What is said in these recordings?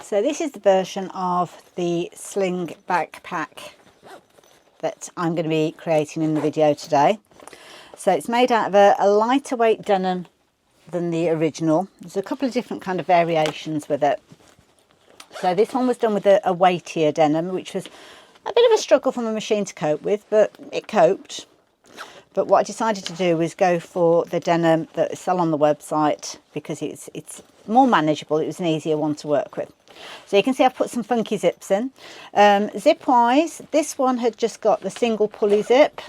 So this is the version of the sling backpack that I'm going to be creating in the video today. So it's made out of a lighter weight denim than the original. There's a couple of different kind of variations with it. So this one was done with a weightier denim, which was a bit of a struggle for my machine to cope with, but it coped. But what I decided to do was go for the denim that is sell on the website because it's more manageable. It was an easier one to work with. So you can see I've put some funky zips in. Zip wise, this one had just got the single pulley zip.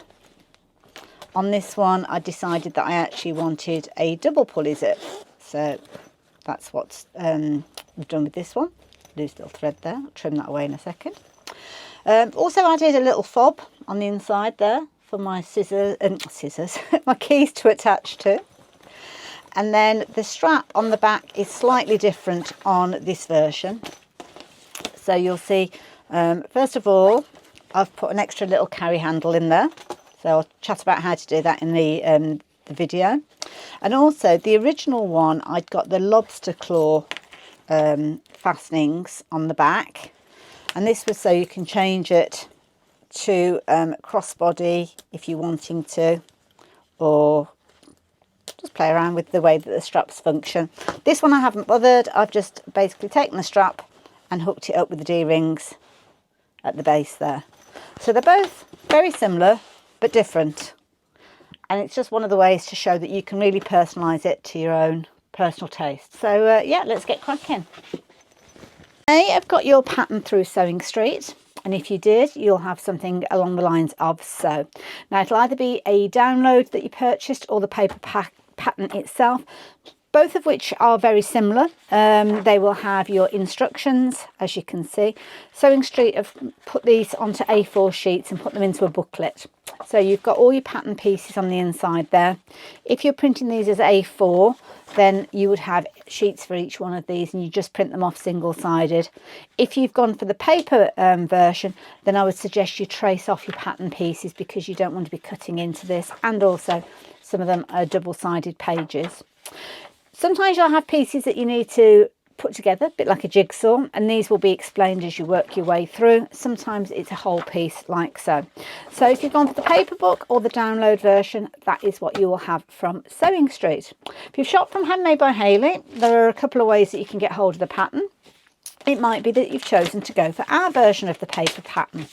On this one, I decided that I actually wanted a double pulley zip. So that's what we've done with this one. Loose little thread there. I'll trim that away in a second. Also added a little fob on the inside there for my my keys to attach to. And then the strap on the back is slightly different on this version. So you'll see, first of all, I've put an extra little carry handle in there. So I'll chat about how to do that in the video. And also the original one, I'd got the lobster claw fastenings on the back. And this was so you can change it to crossbody if you're wanting to, or just play around with the way that the straps function. This one I haven't bothered. I've just basically taken the strap and hooked it up with the D-rings at the base there. So they're both very similar but different, and it's just one of the ways to show that you can really personalise it to your own personal taste. So yeah, let's get cracking. Okay, I've got your pattern through Sewing Street, and if you did, you'll have something along the lines of so. Now it'll either be a download that you purchased or the paper pattern itself, both of which are very similar. They will have your instructions, as you can see. Sewing Street have put these onto A4 sheets and put them into a booklet. So you've got all your pattern pieces on the inside there. If you're printing these as A4, then you would have sheets for each one of these, and you just print them off single-sided. If you've gone for the paper version, then I would suggest you trace off your pattern pieces because you don't want to be cutting into this, and also some of them are double-sided pages. Sometimes you'll have pieces that you need to put together, a bit like a jigsaw, and these will be explained as you work your way through. Sometimes it's a whole piece like so. So if you've gone for the paper book or the download version, that is what you will have from Sewing Street. If you've shopped from Handmade by Hayley, there are a couple of ways that you can get hold of the pattern. It might be that you've chosen to go for our version of the paper pattern.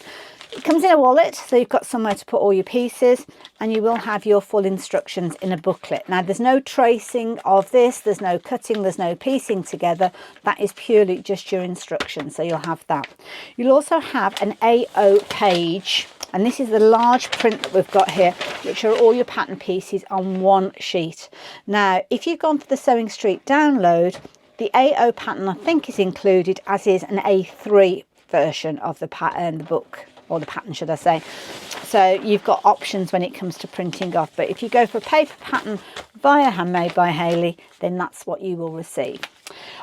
It comes in a wallet, so you've got somewhere to put all your pieces, and you will have your full instructions in a booklet. Now, there's no tracing of this, there's no cutting, there's no piecing together. That is purely just your instructions, so you'll have that. You'll also have an AO page, and this is the large print that we've got here, which are all your pattern pieces on one sheet. Now, if you've gone for the Sewing Street download, the AO pattern I think is included, as is an A3 version of the pattern, the book. Or the pattern, should I say. So you've got options when it comes to printing off, but if you go for a paper pattern via Handmade by Hayley, then that's what you will receive.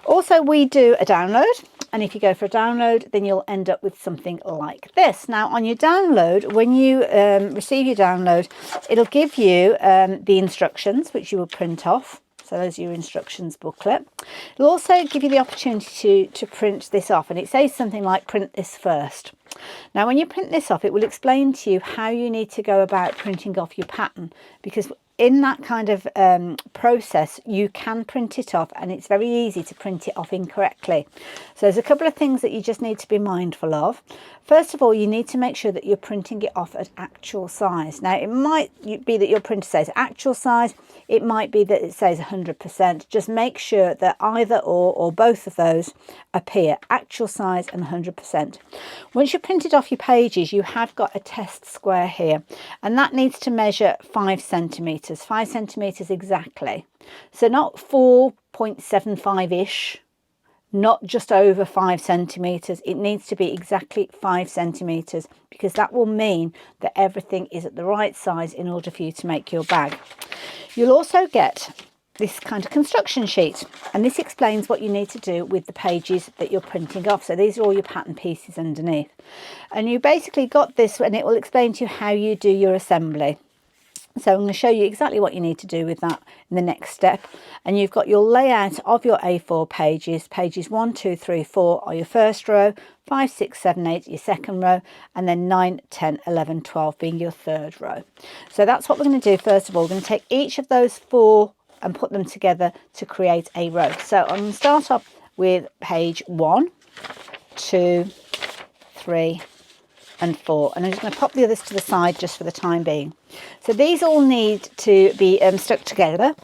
Also, we do a download, and if you go for a download, then you'll end up with something like this. Now, on your download, when you receive your download, it'll give you the instructions, which you will print off. So there's your instructions booklet. It'll also give you the opportunity to print this off, and it says something like print this first. Now when you print this off, it will explain to you how you need to go about printing off your pattern, because in that kind of process you can print it off, and it's very easy to print it off incorrectly. So there's a couple of things that you just need to be mindful of. First of all, you need to make sure that you're printing it off at actual size. Now it might be that your printer says actual size, it might be that it says 100%. Just make sure that either or both of those appear, actual size and 100%. Once you've printed off your pages, you have got a test square here, and that needs to measure 5 centimetres, 5 centimetres exactly. So not 4.75-ish, not just over 5 centimetres. It needs to be exactly 5 centimetres, because that will mean that everything is at the right size in order for you to make your bag. You'll also get this kind of construction sheet, and this explains what you need to do with the pages that you're printing off. So these are all your pattern pieces underneath, and you basically got this, and it will explain to you how you do your assembly. So I'm going to show you exactly what you need to do with that in the next step. And you've got your layout of your A4 pages. Pages 1, 2, 3, 4 are your first row, 5, 6, 7, 8 your second row, and then 9, 10, 11, 12 being your third row. So that's what we're going to do. First of all, we're going to take each of those 4 and put them together to create a row. So I'm going to start off with page 1, 2, 3, and 4, and I'm just going to pop the others to the side just for the time being. So these all need to be stuck together.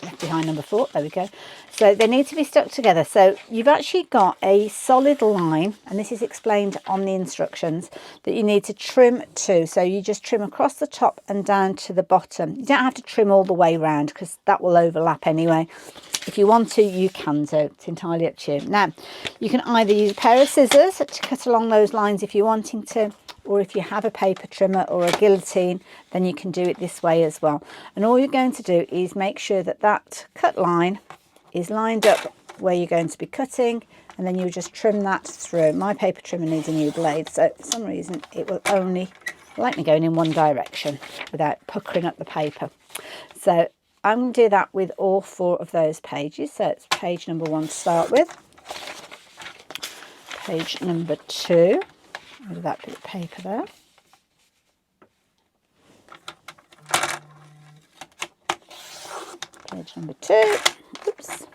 Left behind number 4, there we go. So they need to be stuck together. So you've actually got a solid line, and this is explained on the instructions, that you need to trim to. So you just trim across the top and down to the bottom. You don't have to trim all the way round because that will overlap anyway. If you want to, you can do. It's entirely up to you. Now, you can either use a pair of scissors to cut along those lines if you're wanting to, or if you have a paper trimmer or a guillotine, then you can do it this way as well. And all you're going to do is make sure that that cut line is lined up where you're going to be cutting, and then you just trim that through. My paper trimmer needs a new blade, so for some reason it will only like me going in one direction without puckering up the paper. So I'm going to do that with all 4 of those pages. So it's page number 1 to start with, page number 2, with that bit of paper there, page number 2, oops,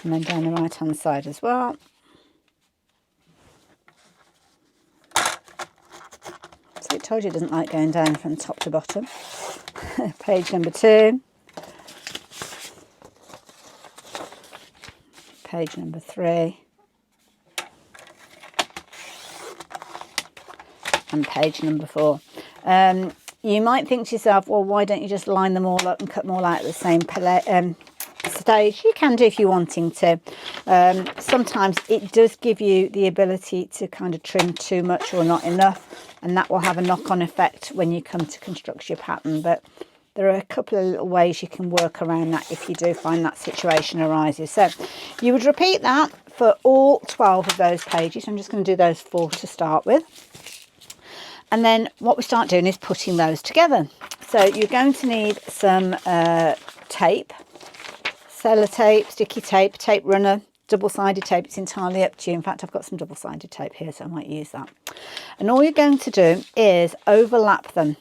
and then down the right hand side as well. So it told you it doesn't like going down from top to bottom. Page number 2, page number 3, and page number 4. You might think to yourself, well, why don't you just line them all up and cut them all out at the same stage? You can do if you're wanting to. Sometimes it does give you the ability to kind of trim too much or not enough, and that will have a knock-on effect when you come to construct your pattern. But there are a couple of little ways you can work around that if you do find that situation arises. So you would repeat that for all 12 of those pages. I'm just going to do those 4 to start with. And then what we start doing is putting those together. So you're going to need some tape, sellotape, sticky tape, tape runner, double-sided tape. It's entirely up to you. In fact, I've got some double-sided tape here, so I might use that. And all you're going to do is overlap them.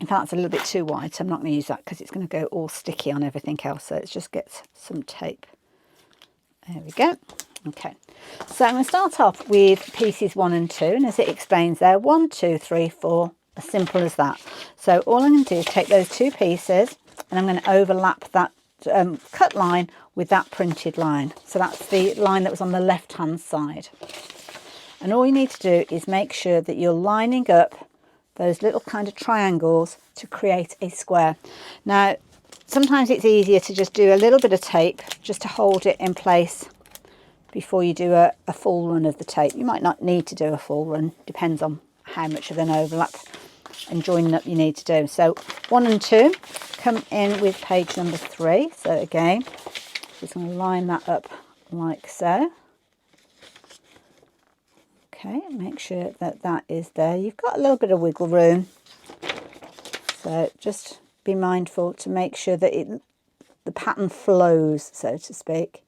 In fact, it's a little bit too wide, so I'm not going to use that because it's going to go all sticky on everything else. So let's just get some tape. There we go. Okay, so I'm going to start off with pieces 1 and 2, and as it explains there, 1, 2, 3, 4, as simple as that. So all I'm going to do is take those 2 pieces and I'm going to overlap that cut line with that printed line. So that's the line that was on the left hand side. And all you need to do is make sure that you're lining up those little kind of triangles to create a square. Now, sometimes it's easier to just do a little bit of tape just to hold it in place before you do a full run of the tape. You might not need to do a full run, depends on how much of an overlap and joining up you need to do. So 1 and 2 come in with page number 3. So again, just going to line that up like so. Okay, make sure that that is there. You've got a little bit of wiggle room, so just be mindful to make sure that the pattern flows, so to speak.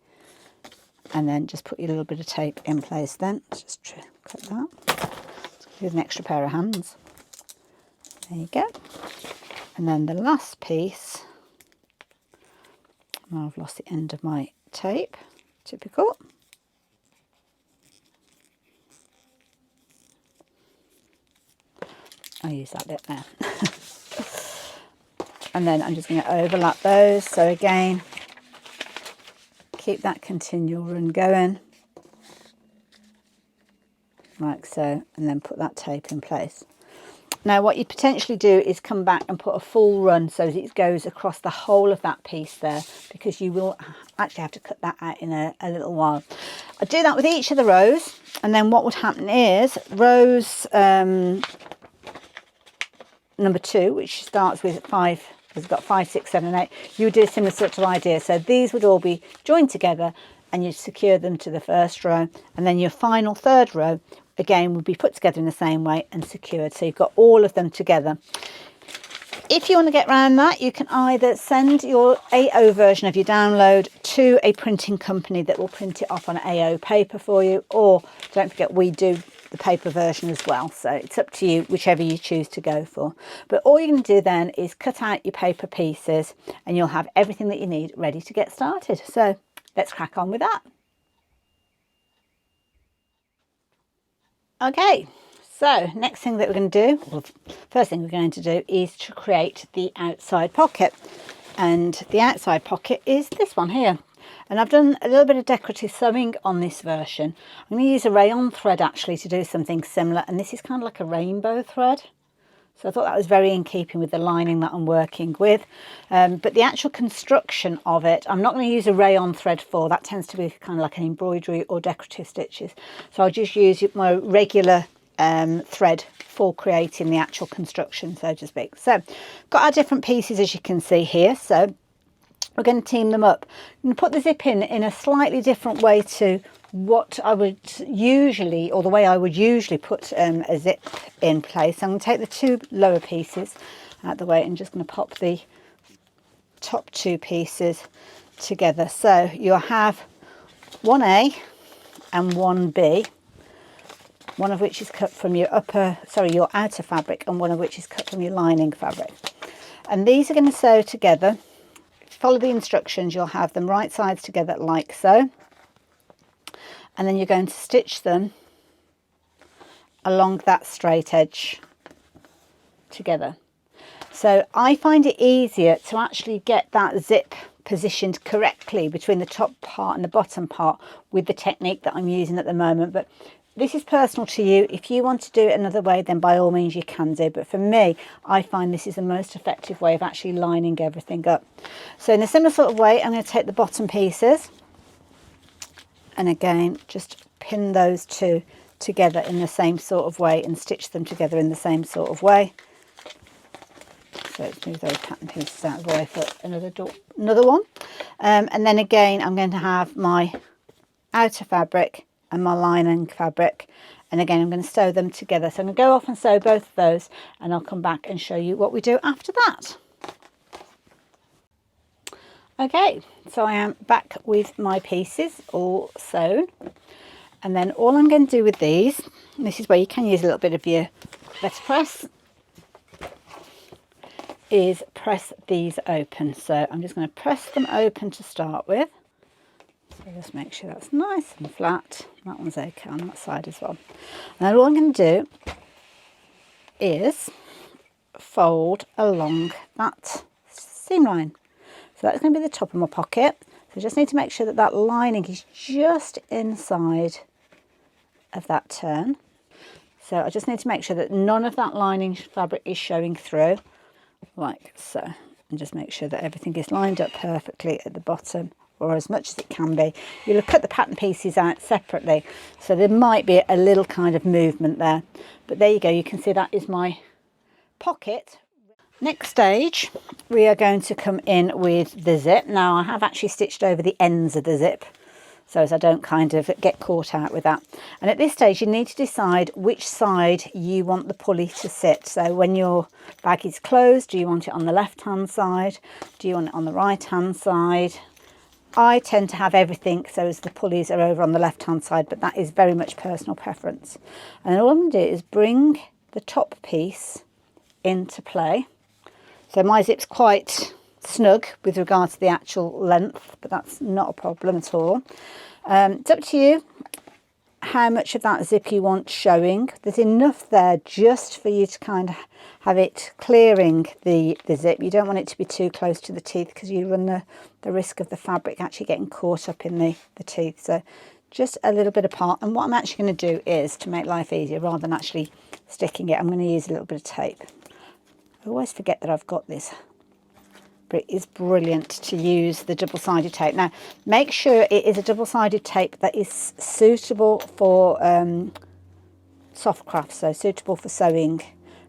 And then just put your little bit of tape in place then. Just cut that with an extra pair of hands. There you go. And then the last piece, oh, I've lost the end of my tape, typical. I'll use that bit there. And then I'm just going to overlap those. So again, keep that continual run going, like so, and then put that tape in place. Now what you potentially do is come back and put a full run so that it goes across the whole of that piece there, because you will actually have to cut that out in a little while. I do that with each of the rows, and then what would happen is rows number 2, which starts with 5, we've got 5, 6, 7 and 8, you would do a similar sort of idea. So these would all be joined together and you secure them to the first row, and then your final third row again will be put together in the same way and secured. So you've got all of them together. If you want to get around that, you can either send your AO version of your download to a printing company that will print it off on AO paper for you, or don't forget we do the paper version as well. So it's up to you, whichever you choose to go for. But all you're going to do then is cut out your paper pieces and you'll have everything that you need ready to get started. So let's crack on with that. Okay. So next thing that we're going to do, well, first thing we're going to do is to create the outside pocket. And the outside pocket is this one here. And I've done a little bit of decorative sewing on this version. I'm going to use a rayon thread actually to do something similar. And this is kind of like a rainbow thread. So I thought that was very in keeping with the lining that I'm working with. But the actual construction of it, I'm not going to use a rayon thread for. That tends to be kind of like an embroidery or decorative stitches. So I'll just use my regular thread for creating the actual construction, so to speak. So got our different pieces as you can see here. So we're going to team them up. I'm going to put the zip in a slightly different way to what I would usually, or the way I would usually put a zip in place. So I'm going to take the two lower pieces out of the way and just going to pop the top two pieces together. So you'll have 1A and 1B. One of which is cut from your your outer fabric, and one of which is cut from your lining fabric. And these are going to sew together. Follow the instructions, you'll have them right sides together like so. And then you're going to stitch them along that straight edge together. So I find it easier to actually get that zip positioned correctly between the top part and the bottom part with the technique that I'm using at the moment. But this is personal to you. If you want to do it another way, then by all means you can do. But for me, I find this is the most effective way of actually lining everything up. So in a similar sort of way, I'm going to take the bottom pieces and again, just pin those two together in the same sort of way and stitch them together in the same sort of way. So let's move those pattern pieces out of the way for another one. And then again, I'm going to have my outer fabric and my lining fabric, and again I'm going to sew them together. So I'm going to go off and sew both of those, and I'll come back and show you what we do after that. Okay, so I am back with my pieces all sewn, and then all I'm going to do with these, and this is where you can use a little bit of your letterpress, is press these open. So I'm just going to press them open to start with. So just make sure that's nice and flat. That one's okay on that side as well. And then all I'm going to do is fold along that seam line. So that's going to be the top of my pocket. So I just need to make sure that that lining is just inside of that turn. So I just need to make sure that none of that lining fabric is showing through, like so. And just make sure that everything is lined up perfectly at the bottom, or as much as it can be. You'll cut the pattern pieces out separately, so there might be a little kind of movement there. But there you go, you can see that is my pocket. Next stage, we are going to come in with the zip. Now I have actually stitched over the ends of the zip, so as I don't kind of get caught out with that. And at this stage you need to decide which side you want the pulley to sit. So when your bag is closed, do you want it on the left hand side? Do you want it on the right hand side? I tend to have everything so as the pulleys are over on the left hand side, but that is very much personal preference. And then all I'm going to do is bring the top piece into play. So my zip's quite snug with regard to the actual length, but that's not a problem at all. It's up to you how much of that zip you want showing. There's enough there just for you to kind of have it clearing the zip. You don't want it to be too close to the teeth because you run the risk of the fabric actually getting caught up in the teeth. So just a little bit apart. And what I'm actually going to do is, to make life easier, rather than actually sticking it, I'm going to use a little bit of tape. I always forget that I've got this, but it is brilliant to use the double-sided tape. Now, make sure it is a double-sided tape that is suitable for soft craft, so suitable for sewing,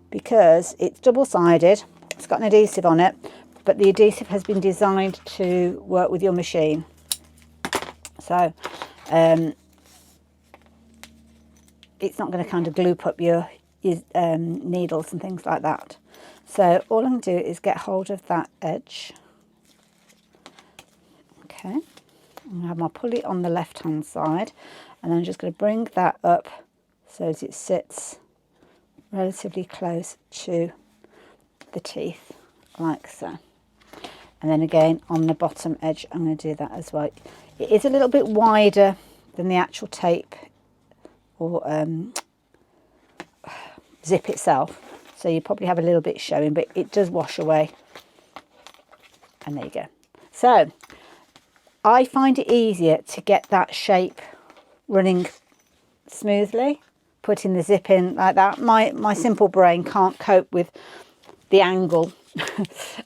because it's double-sided, it's got an adhesive on it, but the adhesive has been designed to work with your machine. So it's not going to kind of gloop up your needles and things like that. So all I'm going to do is get hold of that edge. Okay, I'm going to have my pulley on the left hand side, and I'm just going to bring that up so that it sits relatively close to the teeth, like so. And then again on the bottom edge I'm going to do that as well. It is a little bit wider than the actual tape or zip itself, so you probably have a little bit showing, but it does wash away. And there you go. So I find it easier to get that shape running smoothly, putting the zip in like that. My simple brain can't cope with the angle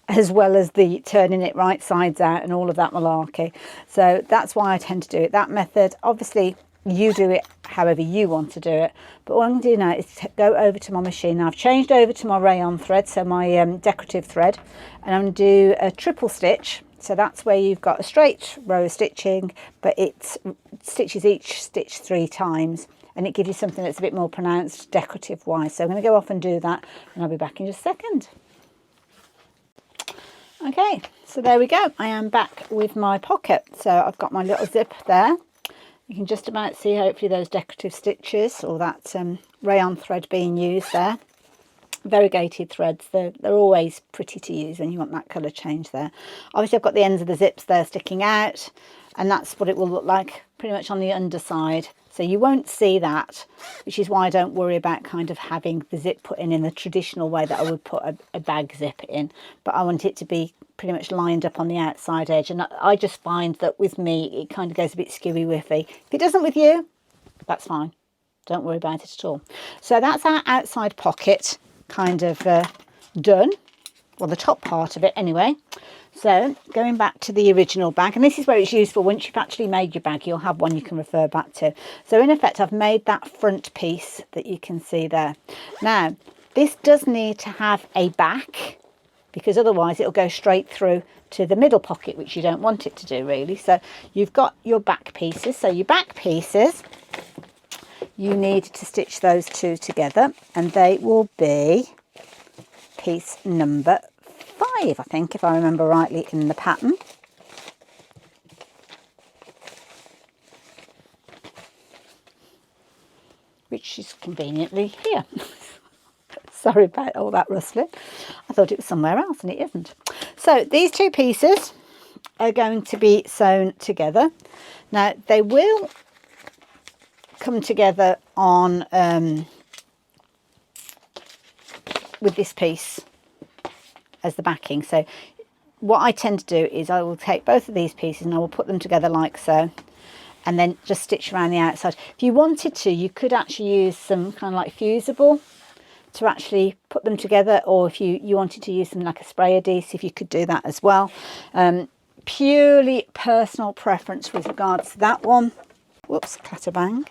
as well as the turning it right sides out and all of that malarkey. So that's why I tend to do it that method. Obviously you do it however you want to do it, but what I'm going to do now is go over to my machine. Now I've changed over to my rayon thread, so my decorative thread, and I'm going to do a triple stitch. So that's where you've got a straight row of stitching, but it stitches each stitch 3 times, and it gives you something that's a bit more pronounced decorative wise. So I'm going to go off and do that, and I'll be back in just a second. Okay, so there we go. I am back with my pocket. So I've got my little zip there. You can just about see hopefully those decorative stitches or that rayon thread being used there. Variegated threads, they're always pretty to use when you want that colour change there. Obviously I've got the ends of the zips there sticking out, and that's what it will look like pretty much on the underside. So you won't see that, which is why I don't worry about kind of having the zip put in the traditional way that I would put a bag zip in. But I want it to be pretty much lined up on the outside edge. And I just find that with me, it kind of goes a bit skewy whiffy. If it doesn't with you, that's fine. Don't worry about it at all. So that's our outside pocket kind of done. Well, the top part of it anyway. So going back to the original bag, and this is where it's useful. Once you've actually made your bag, you'll have one you can refer back to. So in effect, I've made that front piece that you can see there. Now, this does need to have a back, because otherwise it'll go straight through to the middle pocket, which you don't want it to do really. So you've got your back pieces. So your back pieces, you need to stitch those 2 together, and they will be piece number 5, I think, if I remember rightly in the pattern. Which is conveniently here. Sorry about all that rustling. I thought it was somewhere else and it isn't. So these 2 pieces are going to be sewn together. Now they will come together on with this piece as the backing. So what I tend to do is I will take both of these pieces and I will put them together like so, and then just stitch around the outside. If you wanted to, you could actually use some kind of like fusible to actually put them together, or if you wanted to use something like a spray adhesive, you could do that as well. Purely personal preference with regards to that one. Whoops, clatter bang.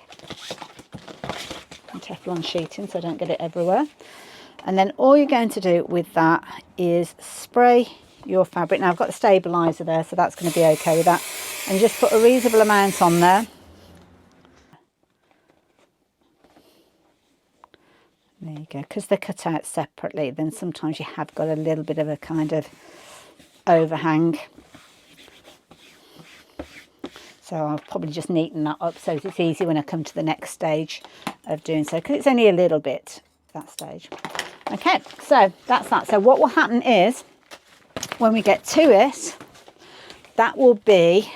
And Teflon sheeting so I don't get it everywhere. And then all you're going to do with that is spray your fabric. Now I've got the stabiliser there, so that's going to be okay with that. And just put a reasonable amount on there. There you go. Because they're cut out separately, then sometimes you have got a little bit of a kind of overhang. So I'll probably just neaten that up so it's easy when I come to the next stage of doing so, because it's only a little bit that stage. Okay, so that's that. So what will happen is when we get to it, that will be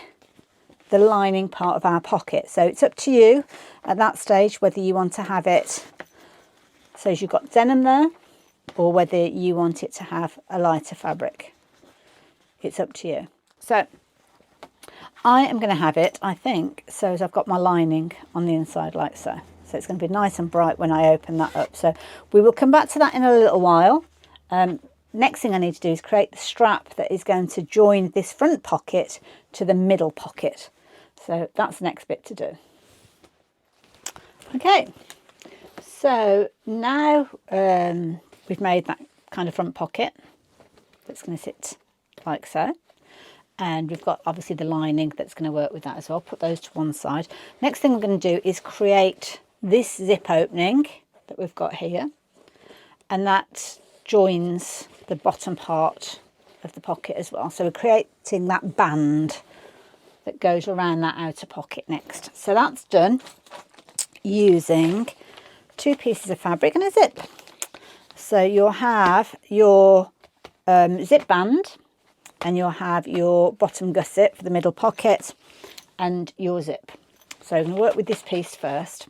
the lining part of our pocket. So it's up to you at that stage whether you want to have it so you've got denim there, or whether you want it to have a lighter fabric. It's up to you. So I am going to have it, I think, so as I've got my lining on the inside like so. So it's going to be nice and bright when I open that up. So we will come back to that in a little while. Next thing I need to do is create the strap that is going to join this front pocket to the middle pocket. So that's the next bit to do. Okay, so now we've made that kind of front pocket that's going to sit like so. And we've got obviously the lining that's going to work with that as well. Put those to one side. Next thing we're going to do is create this zip opening that we've got here, and that joins the bottom part of the pocket as well. So we're creating that band that goes around that outer pocket next. So that's done using 2 pieces of fabric and a zip. So you'll have your zip band, and you'll have your bottom gusset for the middle pocket and your zip. So I'm going to work with this piece first.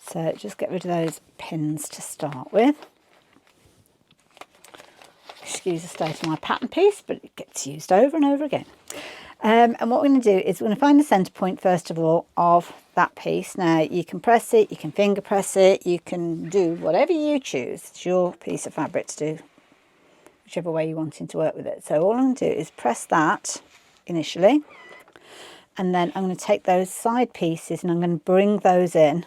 So just get rid of those pins to start with. Excuse the state of my pattern piece, but it gets used over and over again. And what we're going to do is we're going to find the centre point first of all of that piece. Now you can press it, you can finger press it, you can do whatever you choose. It's your piece of fabric to do whichever way you're wanting to work with it. So all I'm going to do is press that initially, and then I'm going to take those side pieces and I'm going to bring those in.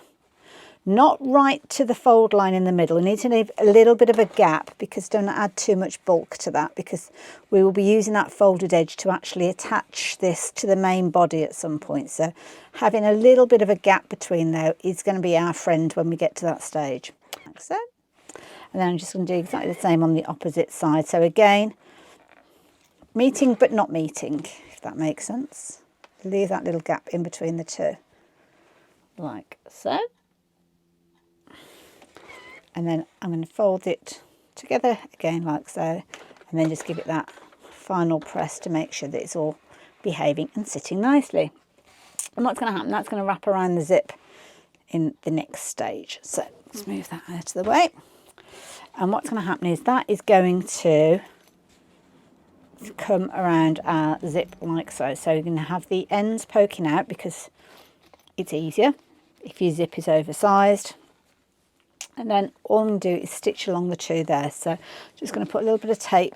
Not right to the fold line in the middle. We need to leave a little bit of a gap, because don't add too much bulk to that, because we will be using that folded edge to actually attach this to the main body at some point. So having a little bit of a gap between there is going to be our friend when we get to that stage. Like so. And then I'm just going to do exactly the same on the opposite side. So again, meeting but not meeting, if that makes sense. Leave that little gap in between the two, like so. And then I'm going to fold it together again like so, and then just give it that final press to make sure that it's all behaving and sitting nicely. And what's going to happen, that's going to wrap around the zip in the next stage. So let's move that out of the way. And what's going to happen is that is going to come around our zip like so. So you're going to have the ends poking out, because it's easier if your zip is oversized. And then all I'm going to do is stitch along the 2 there. So just going to put a little bit of tape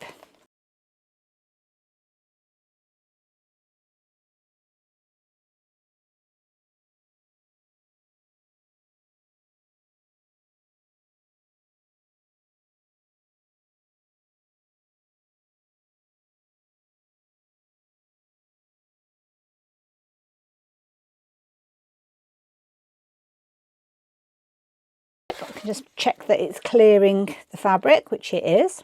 just check that it's clearing the fabric, which it is.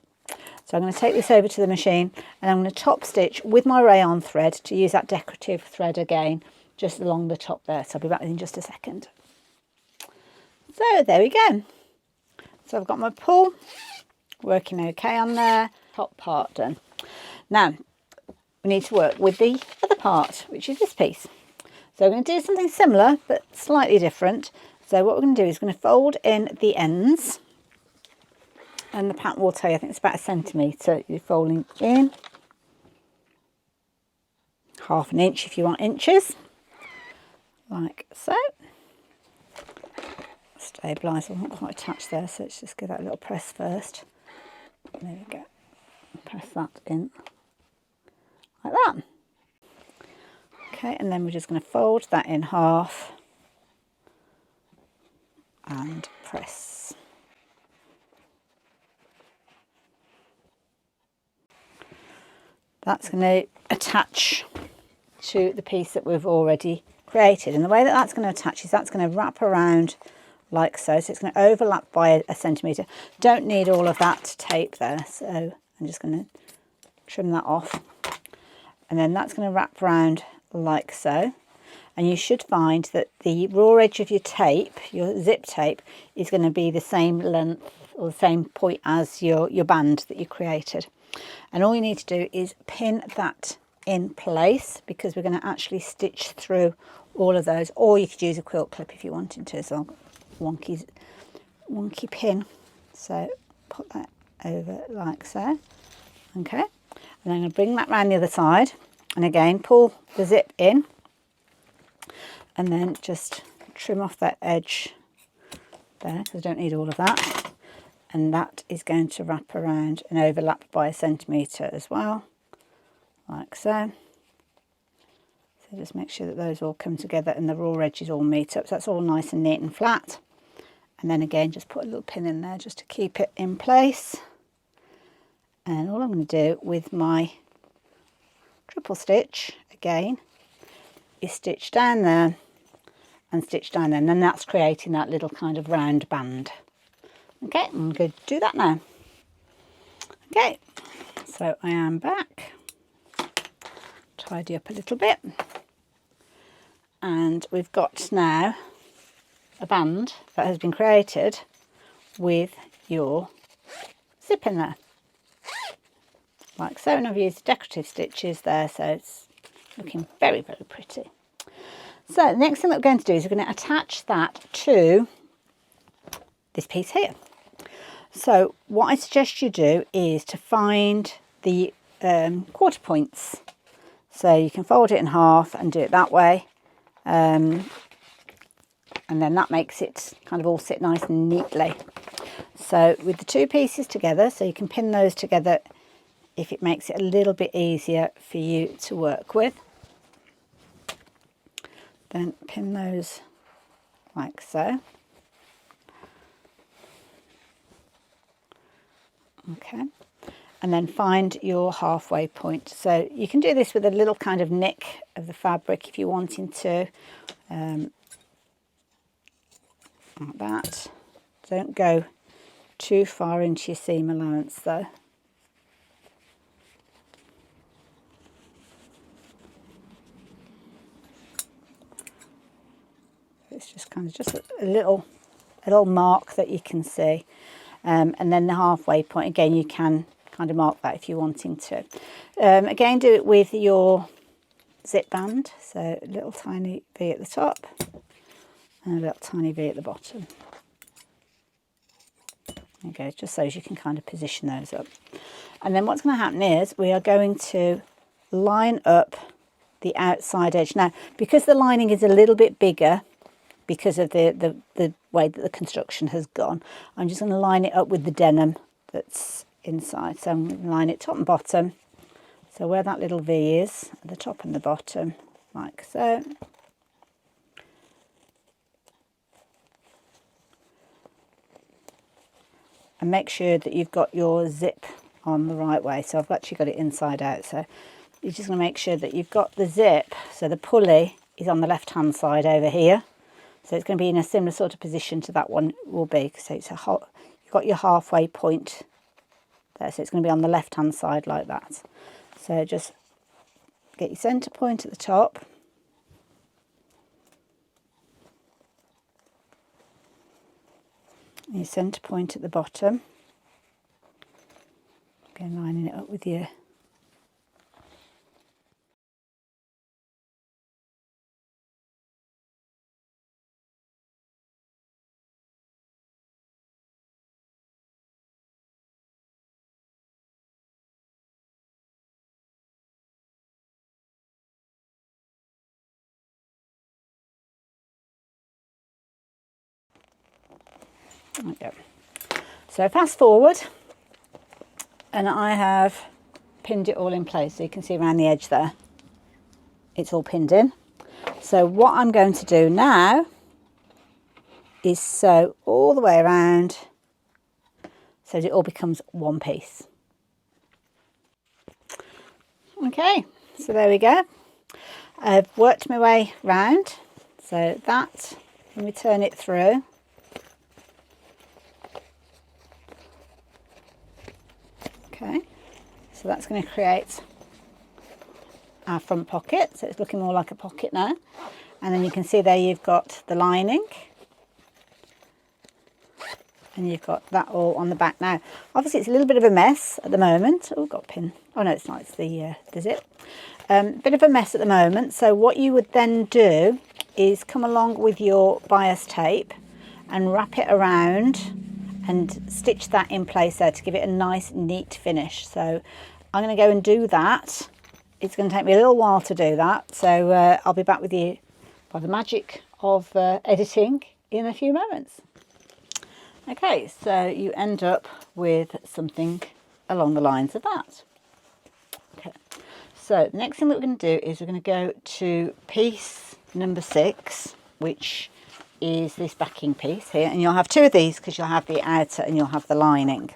So I'm going to take this over to the machine, and I'm going to top stitch with my rayon thread to use that decorative thread again, just along the top there. So I'll be back in just a second. So there we go. So I've got my pull working okay on there, top part done. Now we need to work with the other part, which is this piece. So we're going to do something similar but slightly different. So what we're going to do is going to fold in the ends, and the pattern will tell you, I think it's about 1 centimetre you're folding in, 1/2 inch if you want inches, like so. Stabiliser wasn't quite attached there, so let's just give that a little press first. There we go. Press that in like that. Okay, and then we're just going to fold that in half and press. That's going to attach to the piece that we've already created, and the way that that's going to attach is that's going to wrap around like so. So it's going to overlap by 1 centimetre. Don't need all of that tape there, so I'm just going to trim that off, and then that's going to wrap around like so. And you should find that the raw edge of your tape, your zip tape, is going to be the same length or the same point as your band that you created. And all you need to do is pin that in place, because we're going to actually stitch through all of those. Or you could use a quilt clip if you wanted to. So I've got a wonky pin. So put that over like so. Okay. And then I'm going to bring that round the other side. And again, pull the zip in. And then just trim off that edge there, because I don't need all of that. And that is going to wrap around and overlap by 1 centimetre as well, like so. So just make sure that those all come together and the raw edges all meet up. So that's all nice and neat and flat. And then again, just put a little pin in there just to keep it in place. And all I'm going to do with my triple stitch again is stitch down there and stitch down there, and then that's creating that little kind of round band. Okay, I'm going to do that now. Okay, so I am back, tidy up a little bit, and we've got now a band that has been created with your zip in there, like so. And I've used decorative stitches there, so it's looking very, very pretty. So the next thing that we're going to do is we're going to attach that to this piece here. So what I suggest you do is to find the quarter points. So you can fold it in half and do it that way. And then that makes it kind of all sit nice and neatly. So with the two pieces together, so you can pin those together if it makes it a little bit easier for you to work with. Then pin those like so. Okay, and then find your halfway point. So you can do this with a little kind of nick of the fabric if you're wanting to, like that. Don't go too far into your seam allowance though. It's just kind of just a little mark that you can see. And then the halfway point, again, you can kind of mark that if you're wanting to. Again, do it with your zip band. So a little tiny V at the top and a little tiny V at the bottom. There you go, just so you can kind of position those up. And then what's going to happen is we are going to line up the outside edge. Now, because the lining is a little bit bigger, because of the way that the construction has gone, I'm just going to line it up with the denim that's inside. So I'm going to line it top and bottom. So where that little V is, at the top and the bottom, like so. And make sure that you've got your zip on the right way. So I've actually got it inside out. So you're just going to make sure that you've got the zip. So the pulley is on the left-hand side over here. So it's going to be in a similar sort of position to that one will be. So it's you've got your halfway point there. So it's going to be on the left-hand side like that. So just get your centre point at the top. And your centre point at the bottom. Again, lining it up with your there we go. So fast forward, and I have pinned it all in place. So you can see around the edge there, it's all pinned in. So what I'm going to do now is sew all the way around so that it all becomes one piece. Okay, so there we go. I've worked my way round. So that, let me turn it through. Okay, so that's going to create our front pocket. So it's looking more like a pocket now. And then you can see there you've got the lining. And you've got that all on the back now. Obviously it's a little bit of a mess at the moment. Oh, got a pin. Oh no, it's not, it's the zip. Bit of a mess at the moment. So what you would then do is come along with your bias tape and wrap it around and stitch that in place there to give it a nice neat finish. So I'm going to go and do that. It's going to take me a little while to do that. So I'll be back with you by the magic of editing in a few moments. Okay, so you end up with something along the lines of that. Okay, so the next thing that we're going to do is we're going to go to piece number 6, which is this backing piece here. And you'll have two of these because you'll have the outer and you'll have the lining.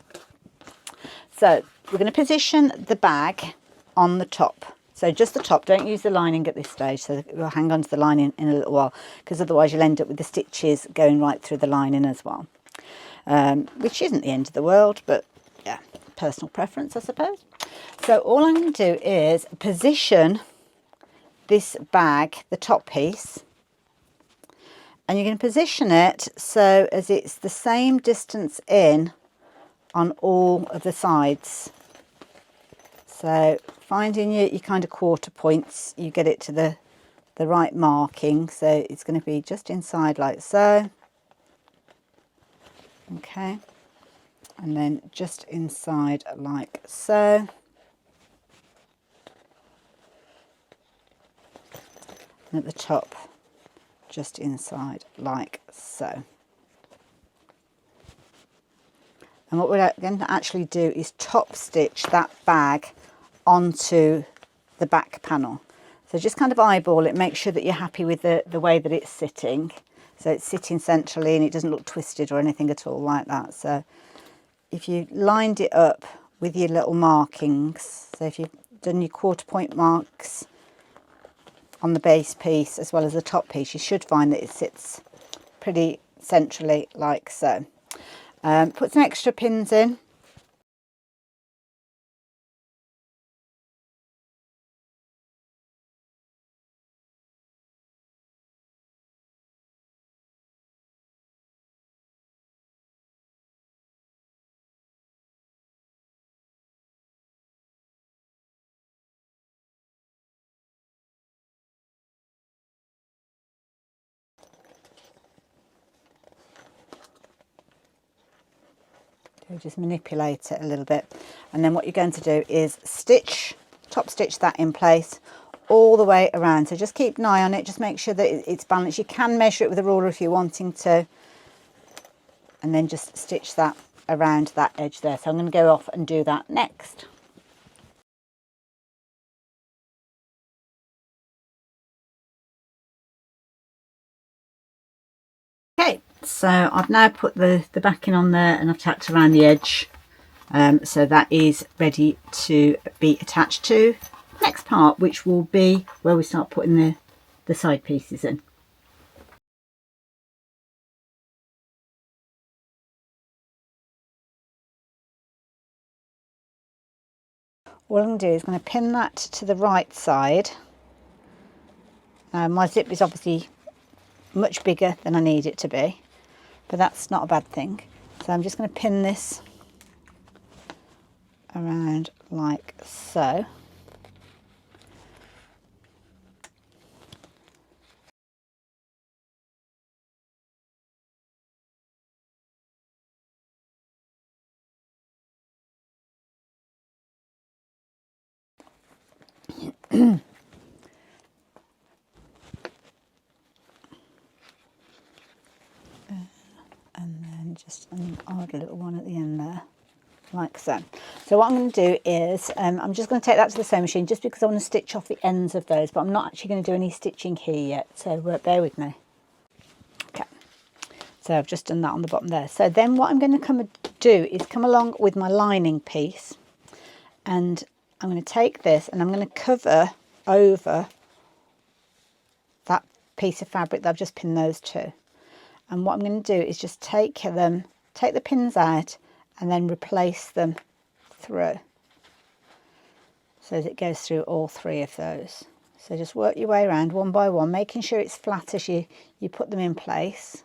So we're going to position the bag on the top So just the top, don't use the lining at this stage, so we'll hang on to the lining in a little while, because otherwise you'll end up with the stitches going right through the lining as well, which isn't the end of the world, but yeah, personal preference, I suppose. So all I'm going to do is position this bag, the top piece, and you're going to position it so as it's the same distance in on all of the sides. So finding your kind of quarter points, you get it to the right marking. So it's going to be just inside like so. Okay. And then just inside like so. And at the top, just inside like so. And what we're going to actually do is top stitch that bag onto the back panel. So just kind of eyeball it, make sure that you're happy with the way that it's sitting. So it's sitting centrally and it doesn't look twisted or anything at all like that. So if you lined it up with your little markings, so if you've done your quarter point marks on the base piece as well as the top piece, you should find that it sits pretty centrally like so. Put some extra pins in. So just manipulate it a little bit, and then what you're going to do is top stitch that in place all the way around. So just keep an eye on it, just make sure that it's balanced. You can measure it with a ruler if you're wanting to, and then just stitch that around that edge there. So I'm going to go off and do that next. Okay, so I've now put the backing on there and I've tacked around the edge, so that is ready to be attached to the next part, which will be where we start putting the side pieces in. All I'm going to do is going to pin that to the right side. My zip is obviously much bigger than I need it to be, but that's not a bad thing. So I'm just going to pin this around like so. And then just an odd little one at the end there, like so. So what I'm going to do is I'm just going to take that to the sewing machine just because I want to stitch off the ends of those, but I'm not actually going to do any stitching here yet, so bear with me. Okay, so I've just done that on the bottom there. So then what I'm going to do is come along with my lining piece, and I'm going to take this and I'm going to cover over that piece of fabric that I've just pinned those to. And what I'm going to do is just take the pins out and then replace them through, so that it goes through all three of those. So just work your way around one by one, making sure it's flat as you put them in place.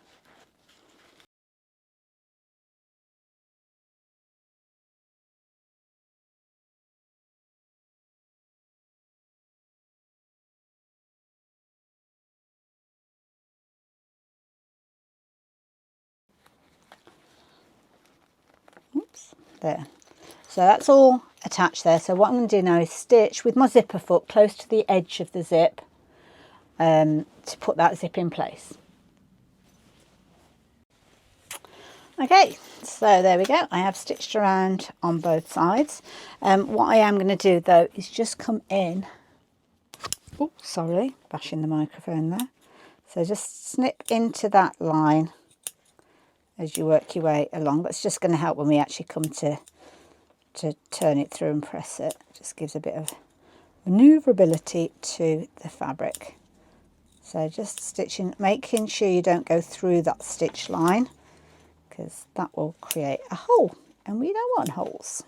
Oops, there. So that's all attached there. So what I'm going to do now is stitch with my zipper foot close to the edge of the zip to put that zip in place. Okay, so there we go. I have stitched around on both sides. What I am going to do though is just come in. Oh, sorry, bashing the microphone there. So just snip into that line as you work your way along. That's just going to help when we actually come to turn it through and press it. Just gives a bit of manoeuvrability to the fabric. So just stitching, making sure you don't go through that stitch line, because that will create a hole, and we don't want holes.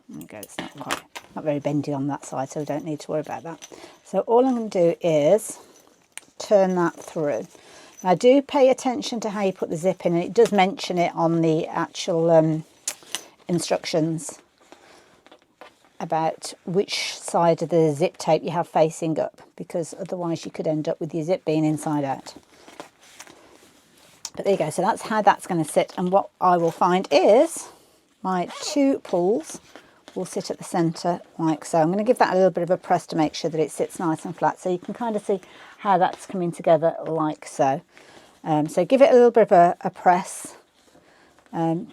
There we go, it's not very bendy on that side, so we don't need to worry about that. So all I'm going to do is turn that through. Now do pay attention to how you put the zip in, and it does mention it on the actual instructions about which side of the zip tape you have facing up, because otherwise you could end up with your zip being inside out. But there you go, so that's how that's going to sit, and what I will find is my 2 pulls will sit at the centre like so. I'm going to give that a little bit of a press to make sure that it sits nice and flat, so you can kind of see how that's coming together like so. So give it a little bit of a press. Do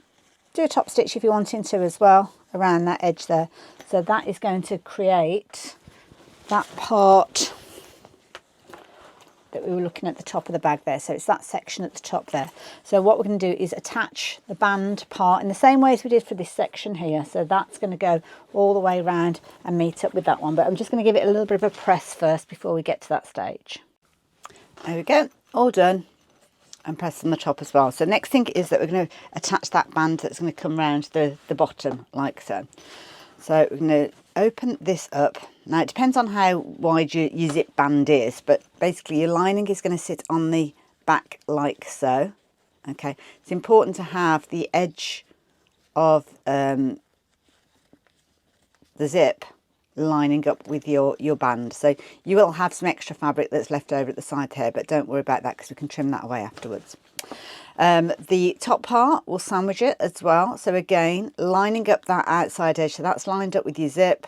a top stitch if you're wanting to as well around that edge there. So that is going to create that part that we were looking at the top of the bag there. So it's that section at the top there. So what we're going to do is attach the band part in the same way as we did for this section here. So that's going to go all the way around and meet up with that one. But I'm just going to give it a little bit of a press first before we get to that stage. There we go, all done. And press on the top as well. So next thing is that we're going to attach that band that's going to come round the bottom like so. So we're going to open this up. Now it depends on how wide your zip band is, but basically your lining is going to sit on the back like so. Okay, it's important to have the edge of the zip lining up with your band. So you will have some extra fabric that's left over at the side here, but don't worry about that because we can trim that away afterwards. The top part will sandwich it as well. So again, lining up that outside edge, so that's lined up with your zip,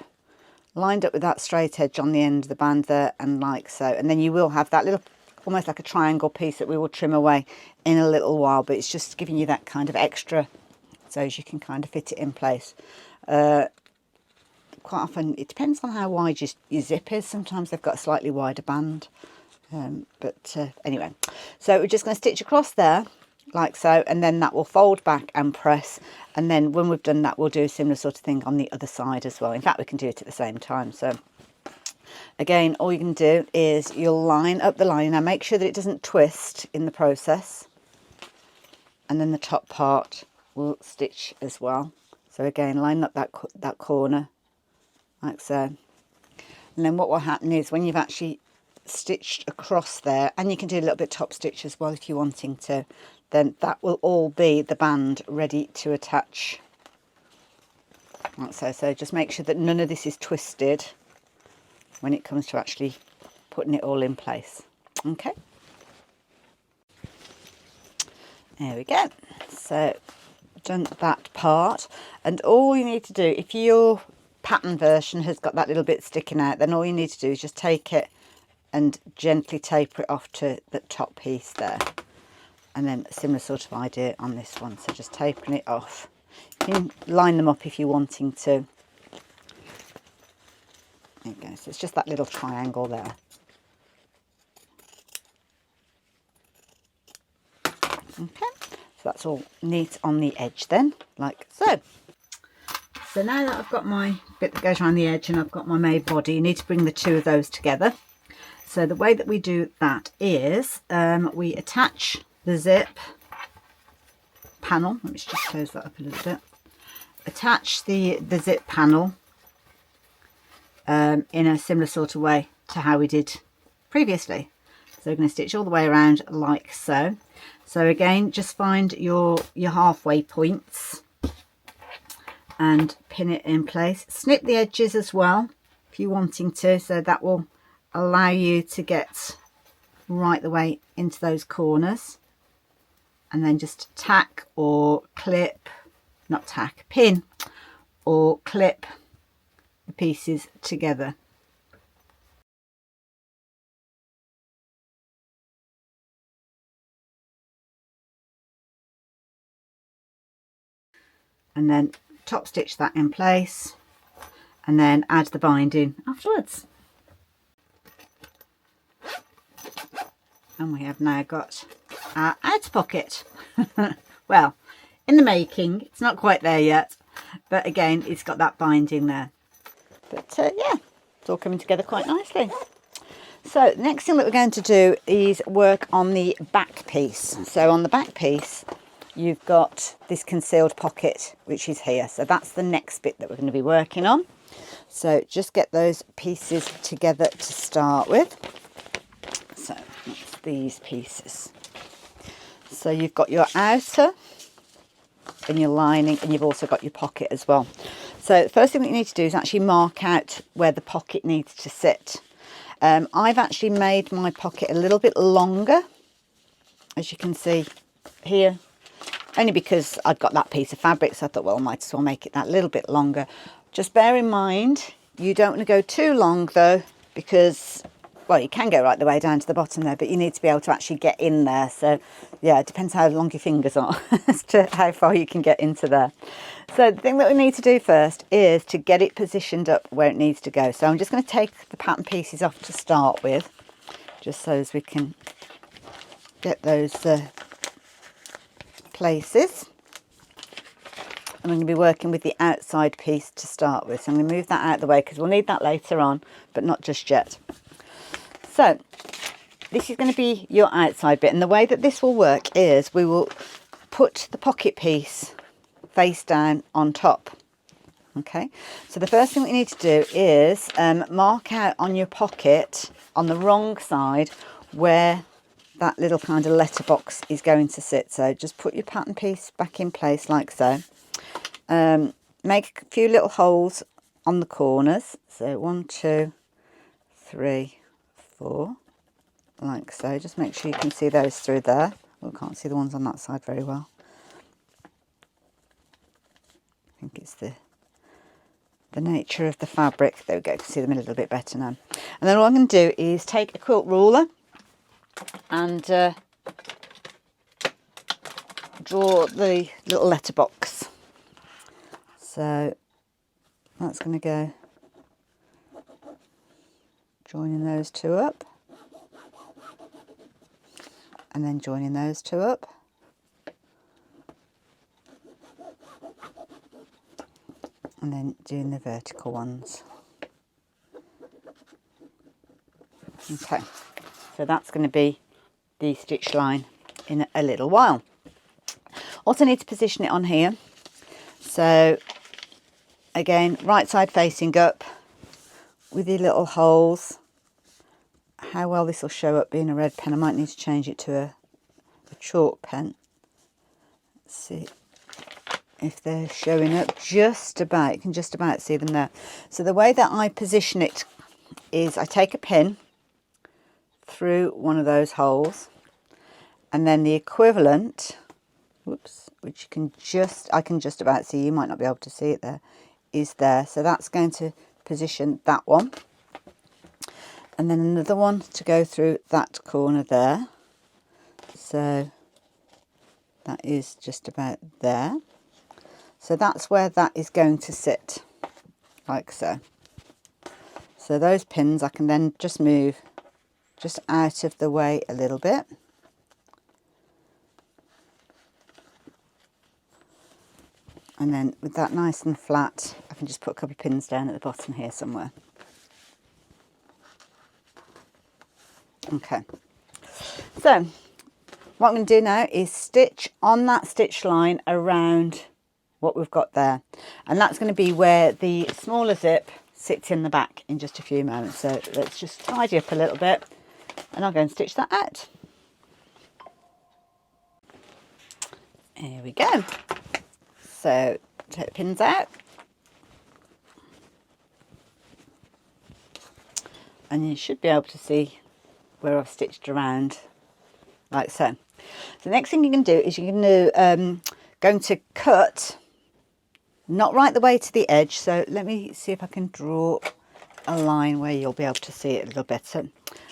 lined up with that straight edge on the end of the band there, and like so. And then you will have that little, almost like a triangle piece that we will trim away in a little while, but it's just giving you that kind of extra so as you can kind of fit it in place. Quite often it depends on how wide your zip is. Sometimes they've got a slightly wider band, anyway, so we're just going to stitch across there like so, and then that will fold back and press, and then when we've done that we'll do a similar sort of thing on the other side as well. In fact, we can do it at the same time. So again, all you can do is you'll line up the line. Now make sure that it doesn't twist in the process, and then the top part will stitch as well. So again, line up that corner like so, and then what will happen is when you've actually stitched across there, and you can do a little bit top stitch as well if you're wanting to, then that will all be the band ready to attach like so. So just make sure that none of this is twisted when it comes to actually putting it all in place. Okay, there we go. So done that part, and all you need to do, if your pattern version has got that little bit sticking out, then all you need to do is just take it and gently taper it off to the top piece there, and then a similar sort of idea on this one. So just tapering it off. You can line them up if you're wanting to. There you go, so it's just that little triangle there. Okay, so that's all neat on the edge then, like so. So now that I've got my bit that goes around the edge and I've got my made body, you need to bring the two of those together. So the way that we do that is we attach the zip panel. Let me just close that up a little bit. Attach the zip panel in a similar sort of way to how we did previously. So we're going to stitch all the way around like so. So again, just find your halfway points and pin it in place. Snip the edges as well if you're wanting to, so that will allow you to get right the way into those corners, and then just tack or clip, not tack, pin or clip the pieces together. And then top stitch that in place, and then add the binding afterwards. And we have now got our outer pocket. Well, in the making, it's not quite there yet, but again, it's got that binding there. But yeah, it's all coming together quite nicely. So next thing that we're going to do is work on the back piece. So on the back piece, you've got this concealed pocket, which is here. So that's the next bit that we're going to be working on. So just get those pieces together to start with. So that's these pieces. So you've got your outer and your lining, and you've also got your pocket as well. So the first thing that you need to do is actually mark out where the pocket needs to sit. I've actually made my pocket a little bit longer, as you can see here, only because I've got that piece of fabric, so I thought, well, I might as well make it that little bit longer. Just bear in mind, you don't want to go too long though, because, well, you can go right the way down to the bottom there, but you need to be able to actually get in there. So yeah, it depends how long your fingers are as to how far you can get into there. So the thing that we need to do first is to get it positioned up where it needs to go. So I'm just going to take the pattern pieces off to start with, just so as we can get those places. And I'm going to be working with the outside piece to start with. So I'm going to move that out of the way because we'll need that later on, but not just yet. So this is going to be your outside bit, and the way that this will work is we will put the pocket piece face down on top. Okay, so the first thing we need to do is mark out on your pocket on the wrong side where that little kind of letterbox is going to sit. So just put your pattern piece back in place like so. Make a few little holes on the corners. So 1, 2, 3, 4, like so. Just make sure you can see those through there. We can't see the ones on that side very well. I think it's the nature of the fabric. There we go, you can see them a little bit better now. And then all I'm going to do is take a quilt ruler and draw the little letterbox. So that's going to go joining those two up, and then joining those two up, and then doing the vertical ones. Okay, so that's going to be the stitch line in a little while. Also need to position it on here. So again, right side facing up with your little holes. How well this will show up being a red pen, I might need to change it to a chalk pen. Let's see if they're showing up just about. You can just about see them there. So the way that I position it is I take a pin through one of those holes, and then the equivalent, whoops, which I can just about see, you might not be able to see it there, is there. So that's going to position that one, and then another one to go through that corner there. So that is just about there. So that's where that is going to sit, like so. So those pins I can then just move just out of the way a little bit. And then with that nice and flat, I can just put a couple of pins down at the bottom here somewhere. Okay. So what I'm going to do now is stitch on that stitch line around what we've got there. And that's going to be where the smaller zip sits in the back in just a few moments. So let's just tidy up a little bit and I'll go and stitch that out. Here we go. So take the pins out, and you should be able to see where I've stitched around like so. The next thing you can do is you're going to cut, not right the way to the edge. So let me see if I can draw a line where you'll be able to see it a little better.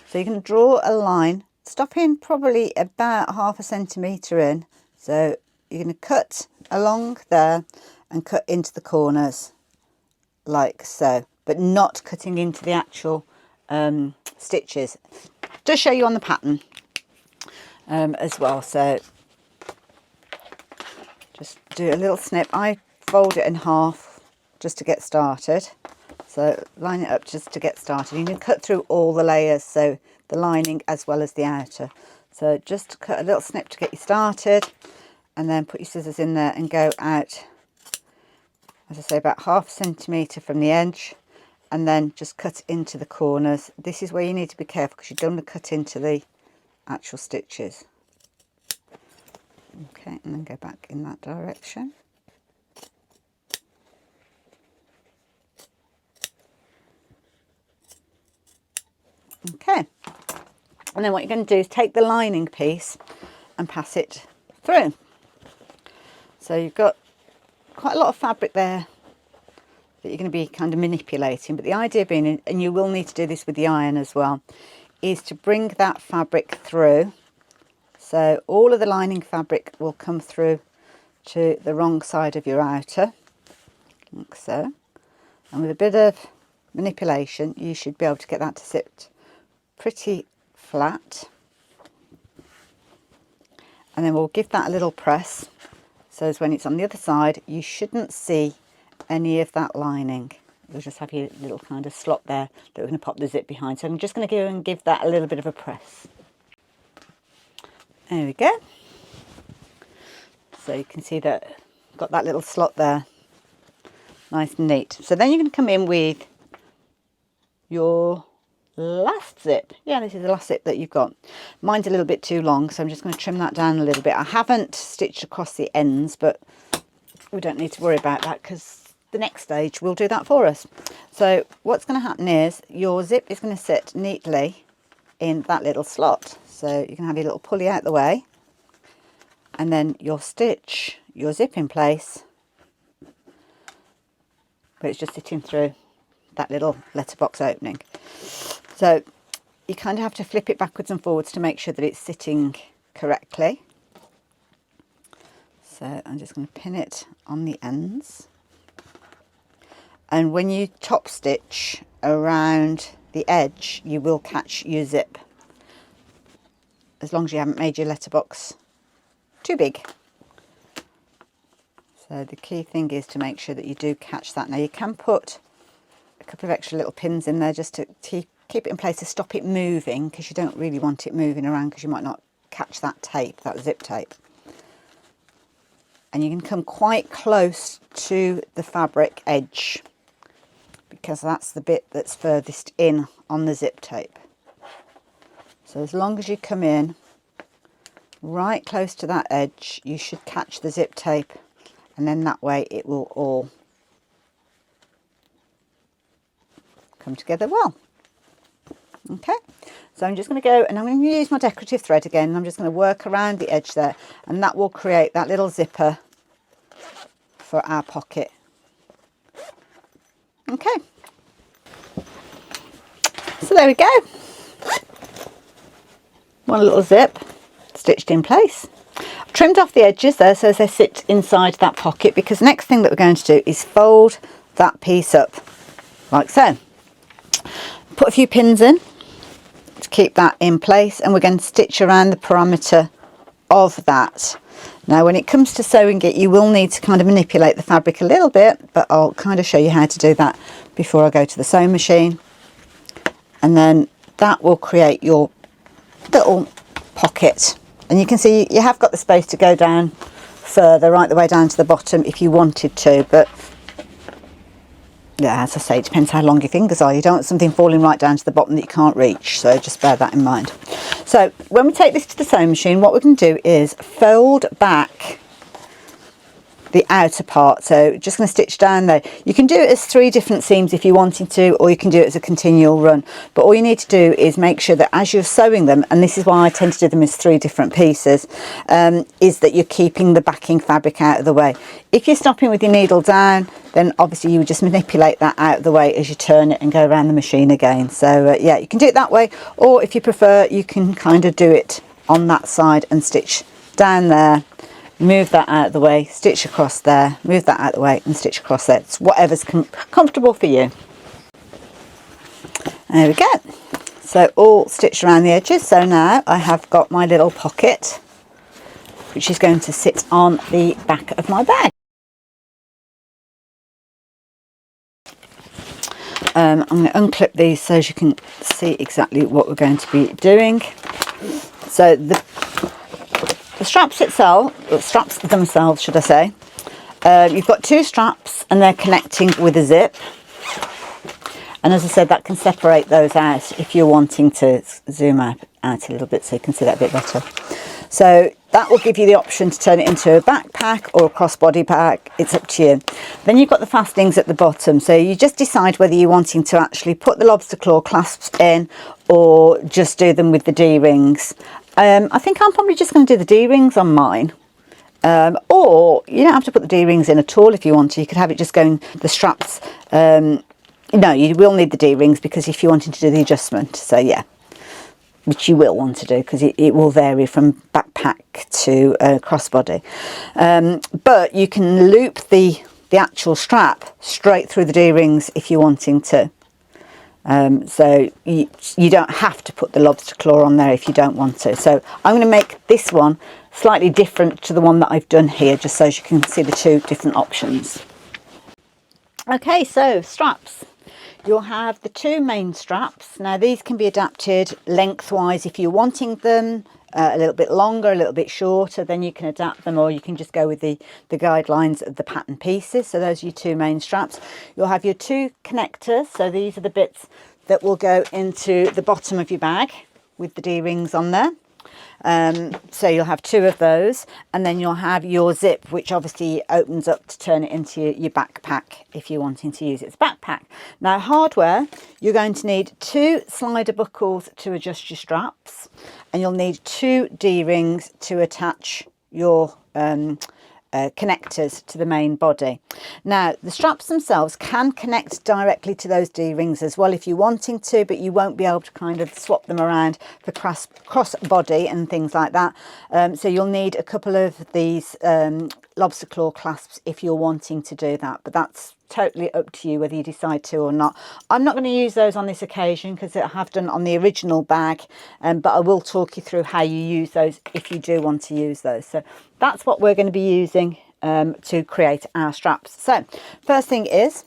So you can draw a line, stopping probably about 1/2 centimetre in. So you're going to cut along there and cut into the corners like so, but not cutting into the actual stitches. Just show you on the pattern. as well. So just do a little snip. I fold it in half just to get started. So line it up just to get started. You can cut through all the layers, so the lining as well as the outer. So just cut a little snip to get you started, and then put your scissors in there and go out, as I say, about 1/2 centimetre from the edge, and then just cut into the corners. This is where you need to be careful because you don't want to cut into the actual stitches. Okay, and then go back in that direction. Okay, and then what you're going to do is take the lining piece and pass it through. So you've got quite a lot of fabric there that you're going to be kind of manipulating, but the idea being, and you will need to do this with the iron as well, is to bring that fabric through. So all of the lining fabric will come through to the wrong side of your outer, like so. And with a bit of manipulation, you should be able to get that to sit pretty flat. And then we'll give that a little press, so as when it's on the other side, you shouldn't see any of that lining. You'll just have your little kind of slot there that we're going to pop the zip behind. So I'm just going to go and give that a little bit of a press. There we go. So you can see that I've got that little slot there, nice and neat. So then you're going to come in with your last zip. Yeah, this is the last zip that you've got. Mine's a little bit too long, so I'm just going to trim that down a little bit. I haven't stitched across the ends, but we don't need to worry about that because the next stage will do that for us. So what's going to happen is your zip is going to sit neatly in that little slot. So you can have your little pulley out the way, and then you'll stitch your zip in place, but it's just sitting through that little letterbox opening. So you kind of have to flip it backwards and forwards to make sure that it's sitting correctly. So I'm just going to pin it on the ends. And when you top stitch around the edge, you will catch your zip, as long as you haven't made your letterbox too big. So the key thing is to make sure that you do catch that. Now you can put a couple of extra little pins in there just to keep it in place, to stop it moving, because you don't really want it moving around because you might not catch that tape, that zip tape. And you can come quite close to the fabric edge, because that's the bit that's furthest in on the zip tape. So as long as you come in right close to that edge, you should catch the zip tape, and then that way it will all come together well. Okay, so I'm just going to go and I'm going to use my decorative thread again, and I'm just going to work around the edge there, and that will create that little zipper for our pocket. Okay, so there we go, one little zip stitched in place. I've trimmed off the edges there so as they sit inside that pocket, because next thing that we're going to do is fold that piece up like so. Put a few pins in to keep that in place, and we're going to stitch around the perimeter of that. Now when it comes to sewing it, you will need to kind of manipulate the fabric a little bit, but I'll kind of show you how to do that before I go to the sewing machine. And then that will create your little pocket, and you can see you have got the space to go down further, right the way down to the bottom if you wanted to, but yeah, as I say, it depends how long your fingers are. You don't want something falling right down to the bottom that you can't reach, so just bear that in mind. So when we take this to the sewing machine, what we're going to do is fold back the outer part. So just going to stitch down there. You can do it as 3 different seams if you wanted to, or you can do it as a continual run, but all you need to do is make sure that as you're sewing them, and this is why I tend to do them as 3 different pieces, is that you're keeping the backing fabric out of the way. If you're stopping with your needle down, then obviously you would just manipulate that out of the way as you turn it and go around the machine again. So yeah, you can do it that way, or if you prefer, you can kind of do it on that side and stitch down there, move that out of the way, stitch across there, move that out of the way and stitch across there. It's whatever's comfortable for you. There we go. So all stitched around the edges. So now I have got my little pocket, which is going to sit on the back of my bag. I'm going to unclip these so you can see exactly what we're going to be doing. So the straps themselves, should I say, you've got 2 straps and they're connecting with a zip. And as I said, that can separate those out if you're wanting to zoom out a little bit so you can see that a bit better. So that will give you the option to turn it into a backpack or a crossbody bag. It's up to you. Then you've got the fastenings at the bottom. So you just decide whether you're wanting to actually put the lobster claw clasps in or just do them with the D-rings. I think I'm probably just going to do the D-rings on mine. Or you don't have to put the D-rings in at all if you want to. You could have it just going, the straps. No, you will need the D-rings because if you're wanting to do the adjustment. So yeah. Which you will want to do because it will vary from backpack to crossbody. But you can loop the actual strap straight through the D-rings if you're wanting to. So you don't have to put the lobster claw on there if you don't want to. So I'm going to make this one slightly different to the one that I've done here, just so you can see the 2 different options. Okay, so straps. You'll have the 2 main straps. Now these can be adapted lengthwise if you're wanting them a little bit longer, a little bit shorter, then you can adapt them, or you can just go with the guidelines of the pattern pieces. So those are your 2 main straps. You'll have your 2 connectors. So these are the bits that will go into the bottom of your bag with the D-rings on there. So you'll have 2 of those, and then you'll have your zip, which obviously opens up to turn it into your backpack if you're wanting to use it as a backpack. Now hardware, you're going to need 2 slider buckles to adjust your straps, and you'll need 2 D-rings to attach your connectors to the main body. Now the straps themselves can connect directly to those D-rings as well if you're wanting to, but you won't be able to kind of swap them around for cross body and things like that. So you'll need a couple of these lobster claw clasps if you're wanting to do that, but that's totally up to you whether you decide to or not. I'm not going to use those on this occasion because I have done on the original bag, but I will talk you through how you use those if you do want to use those. So that's what we're going to be using to create our straps. So first thing is,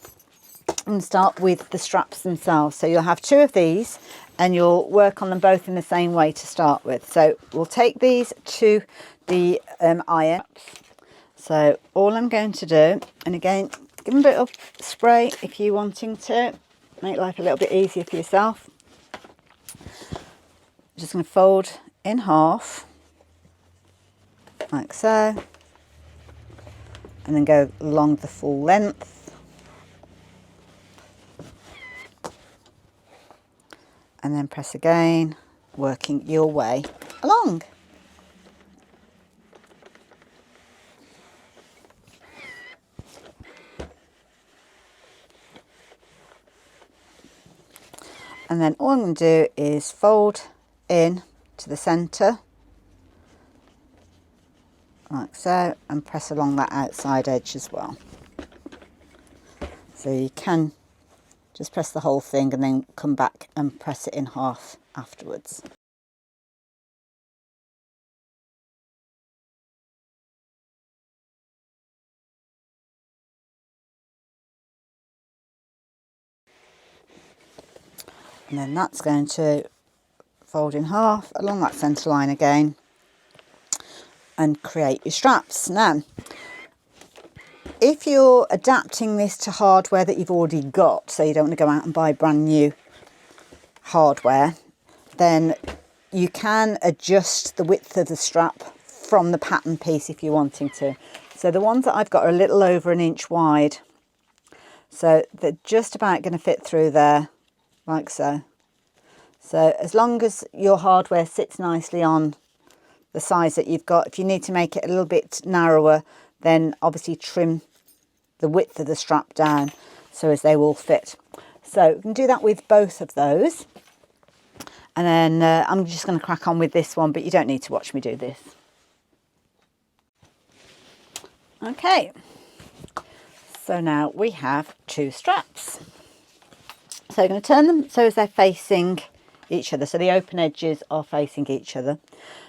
I'm going to start with the straps themselves. So you'll have 2 of these and you'll work on them both in the same way to start with. So we'll take these to the iron. So all I'm going to do, and again, give them a bit of spray if you're wanting to make life a little bit easier for yourself. I'm just going to fold in half, like so, and then go along the full length. And then press again, working your way along. And then all I'm going to do is fold in to the centre, like so, and press along that outside edge as well. So you can just press the whole thing and then come back and press it in half afterwards. And then that's going to fold in half along that centre line again and create your straps. Now, if you're adapting this to hardware that you've already got, so you don't want to go out and buy brand new hardware, then you can adjust the width of the strap from the pattern piece if you're wanting to. So the ones that I've got are a little over 1 inch wide. So they're just about going to fit through there, like so. So as long as your hardware sits nicely on the size that you've got, if you need to make it a little bit narrower, then obviously trim the width of the strap down so as they will fit. So you can do that with both of those. And then I'm just going to crack on with this one, but you don't need to watch me do this. Okay, so now we have 2 straps. So I'm going to turn them so as they're facing each other, so the open edges are facing each other,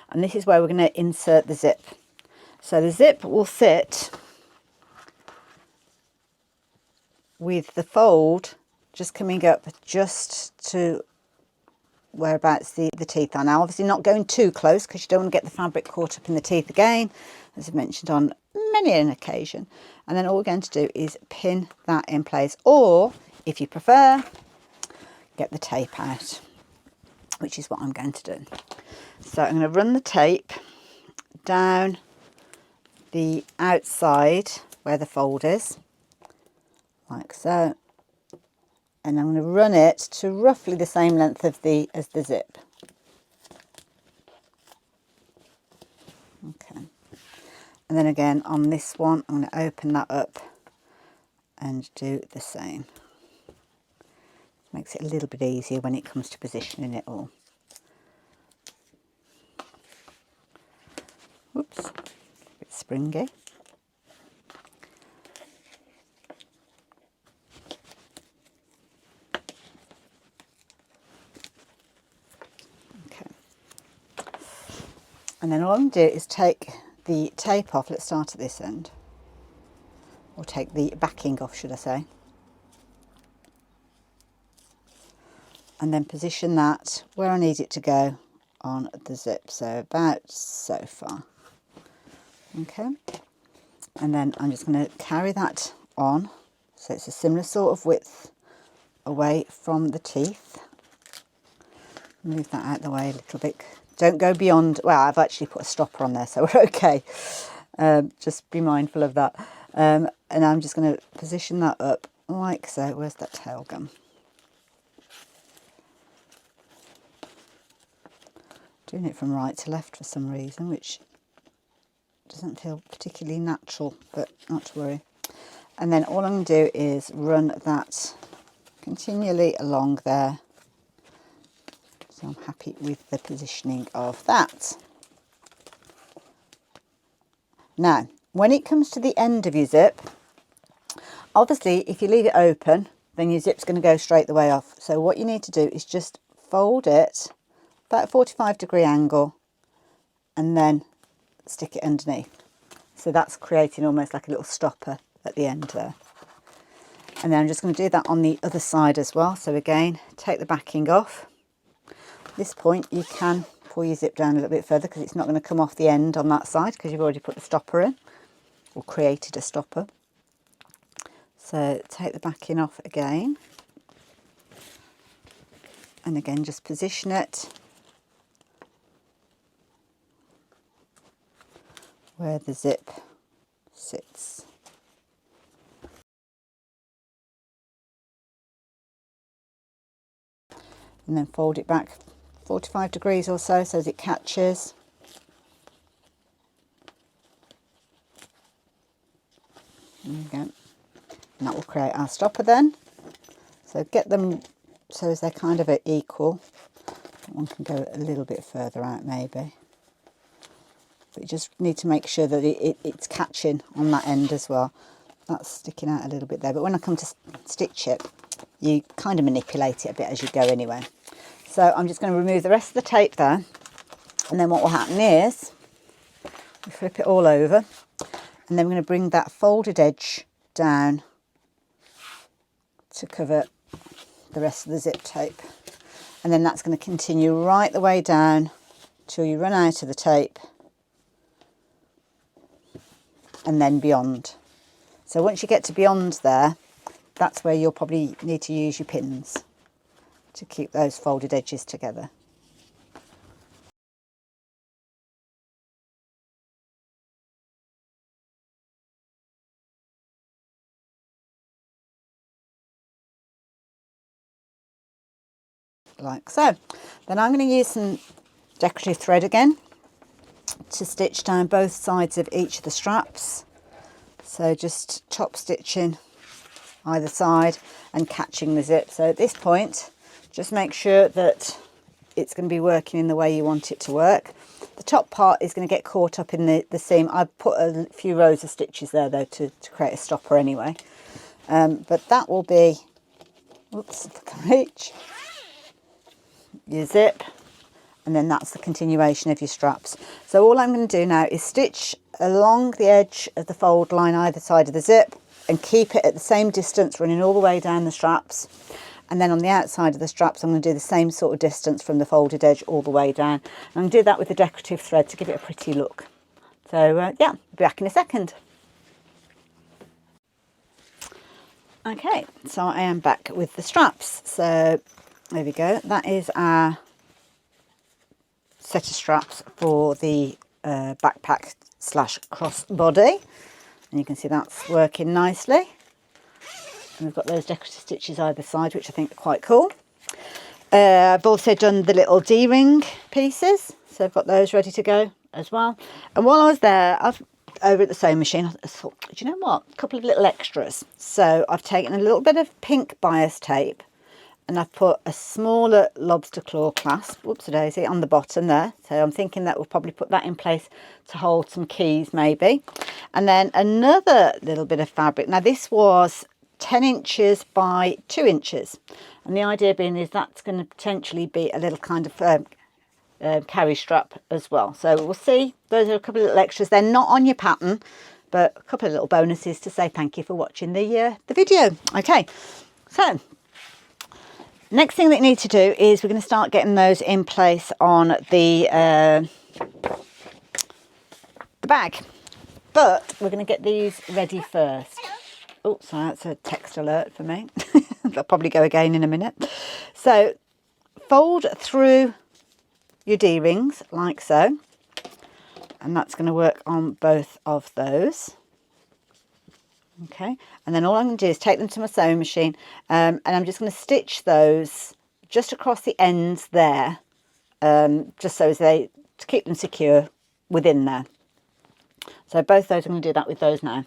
and this is where we're going to insert the zip. So the zip will sit with the fold just coming up just to whereabouts the teeth are. Now obviously not going too close because you don't want to get the fabric caught up in the teeth again, as I've mentioned on many an occasion. And then all we're going to do is pin that in place, or if you prefer, get the tape out, which is what I'm going to do. So I'm going to run the tape down the outside where the fold is, like so, and I'm going to run it to roughly the same length of as the zip. Okay, and then again on this one I'm going to open that up and do the same. Makes it a little bit easier when it comes to positioning it all. Whoops, a bit springy. Okay, and then all I'm going to do is take the tape off. Let's start at this end, or take the backing off, should I say, and then position that where I need it to go on the zip, so about so far. Okay, and then I'm just going to carry that on so it's a similar sort of width away from the teeth. Move that out the way a little bit. Don't go beyond, well, I've actually put a stopper on there, so we're okay. Just be mindful of that. And I'm just going to position that up like so. Where's that tail gum? Doing it from right to left for some reason, which doesn't feel particularly natural, but not to worry. And then all I'm going to do is run that continually along there. So I'm happy with the positioning of that. Now, when it comes to the end of your zip, obviously if you leave it open, then your zip's going to go straight the way off. So what you need to do is just fold it about a 45-degree angle and then stick it underneath. So that's creating almost like a little stopper at the end there. And then I'm just going to do that on the other side as well. So again, take the backing off. At this point you can pull your zip down a little bit further because it's not going to come off the end on that side because you've already put the stopper in or created a stopper. So take the backing off again, and again just position it where the zip sits. And then fold it back 45 degrees or so as it catches. There you go. And that will create our stopper then. So get them so as they're kind of equal. One can go a little bit further out maybe. But you just need to make sure that it's catching on that end as well. That's sticking out a little bit there. But when I come to stitch it, you kind of manipulate it a bit as you go anyway. So I'm just going to remove the rest of the tape there. And then what will happen is, we flip it all over. And then we're going to bring that folded edge down to cover the rest of the zip tape. And then that's going to continue right the way down till you run out of the tape. And then beyond. So once you get to beyond there, that's where you'll probably need to use your pins to keep those folded edges together. Like so. Then I'm going to use some decorative thread again to stitch down both sides of each of the straps. So just top stitching either side and catching the zip. So at this point, just make sure that it's going to be working in the way you want it to work. The top part is going to get caught up in the seam. I've put a few rows of stitches there though to create a stopper anyway. But that will be, oops, if I can reach. your zip, and then that's the continuation of your straps. So all I'm going to do now is stitch along the edge of the fold line either side of the zip and keep it at the same distance running all the way down the straps. And then on the outside of the straps, I'm going to do the same sort of distance from the folded edge all the way down. And I'm going to do that with the decorative thread to give it a pretty look. So yeah, I'll be back in a second. Okay, so I am back with the straps. So there we go. That is our set of straps for the backpack slash crossbody. And you can see that's working nicely. And we've got those decorative stitches either side, which I think are quite cool. I've also done the little D-ring pieces. So I've got those ready to go as well. And while I was there, over at the sewing machine, I thought, do you know what? A couple of little extras. So I've taken a little bit of pink bias tape and I've put a smaller lobster claw clasp, whoops-a-daisy, on the bottom there. So I'm thinking that we'll probably put that in place to hold some keys maybe. And then another little bit of fabric. Now this was 10 inches by 2 inches. And the idea being is that's going to potentially be a little kind of carry strap as well. So we'll see. Those are a couple of little extras. They're not on your pattern, but a couple of little bonuses to say thank you for watching the video. Okay, so next thing that you need to do is we're going to start getting those in place on the bag. But we're going to get these ready first. Oh, sorry, that's a text alert for me. That'll probably go again in a minute. So fold through your D-rings like so. And that's going to work on both of those. Okay, and then all I'm going to do is take them to my sewing machine and I'm just going to stitch those just across the ends there, just so as to keep them secure within there. So both those, I'm going to do that with those now.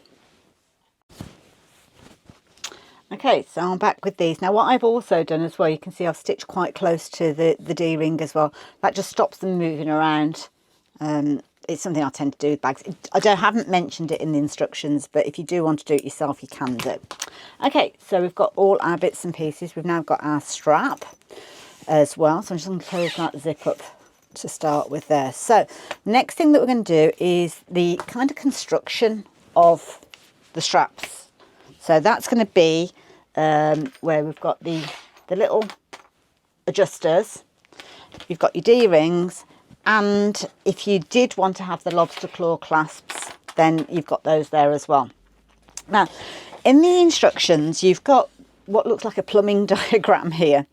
Okay, so I'm back with these. Now what I've also done as well, you can see I've stitched quite close to the D-ring as well. That just stops them moving around. It's something I tend to do with bags. I haven't mentioned it in the instructions, but if you do want to do it yourself, you can do. Okay, so we've got all our bits and pieces. We've now got our strap as well. So I'm just going to close that zip up to start with there. So next thing that we're going to do is the kind of construction of the straps. So that's going to be where we've got the little adjusters. You've got your D-rings. And if you did want to have the lobster claw clasps, then you've got those there as well. Now, in the instructions, you've got what looks like a plumbing diagram here.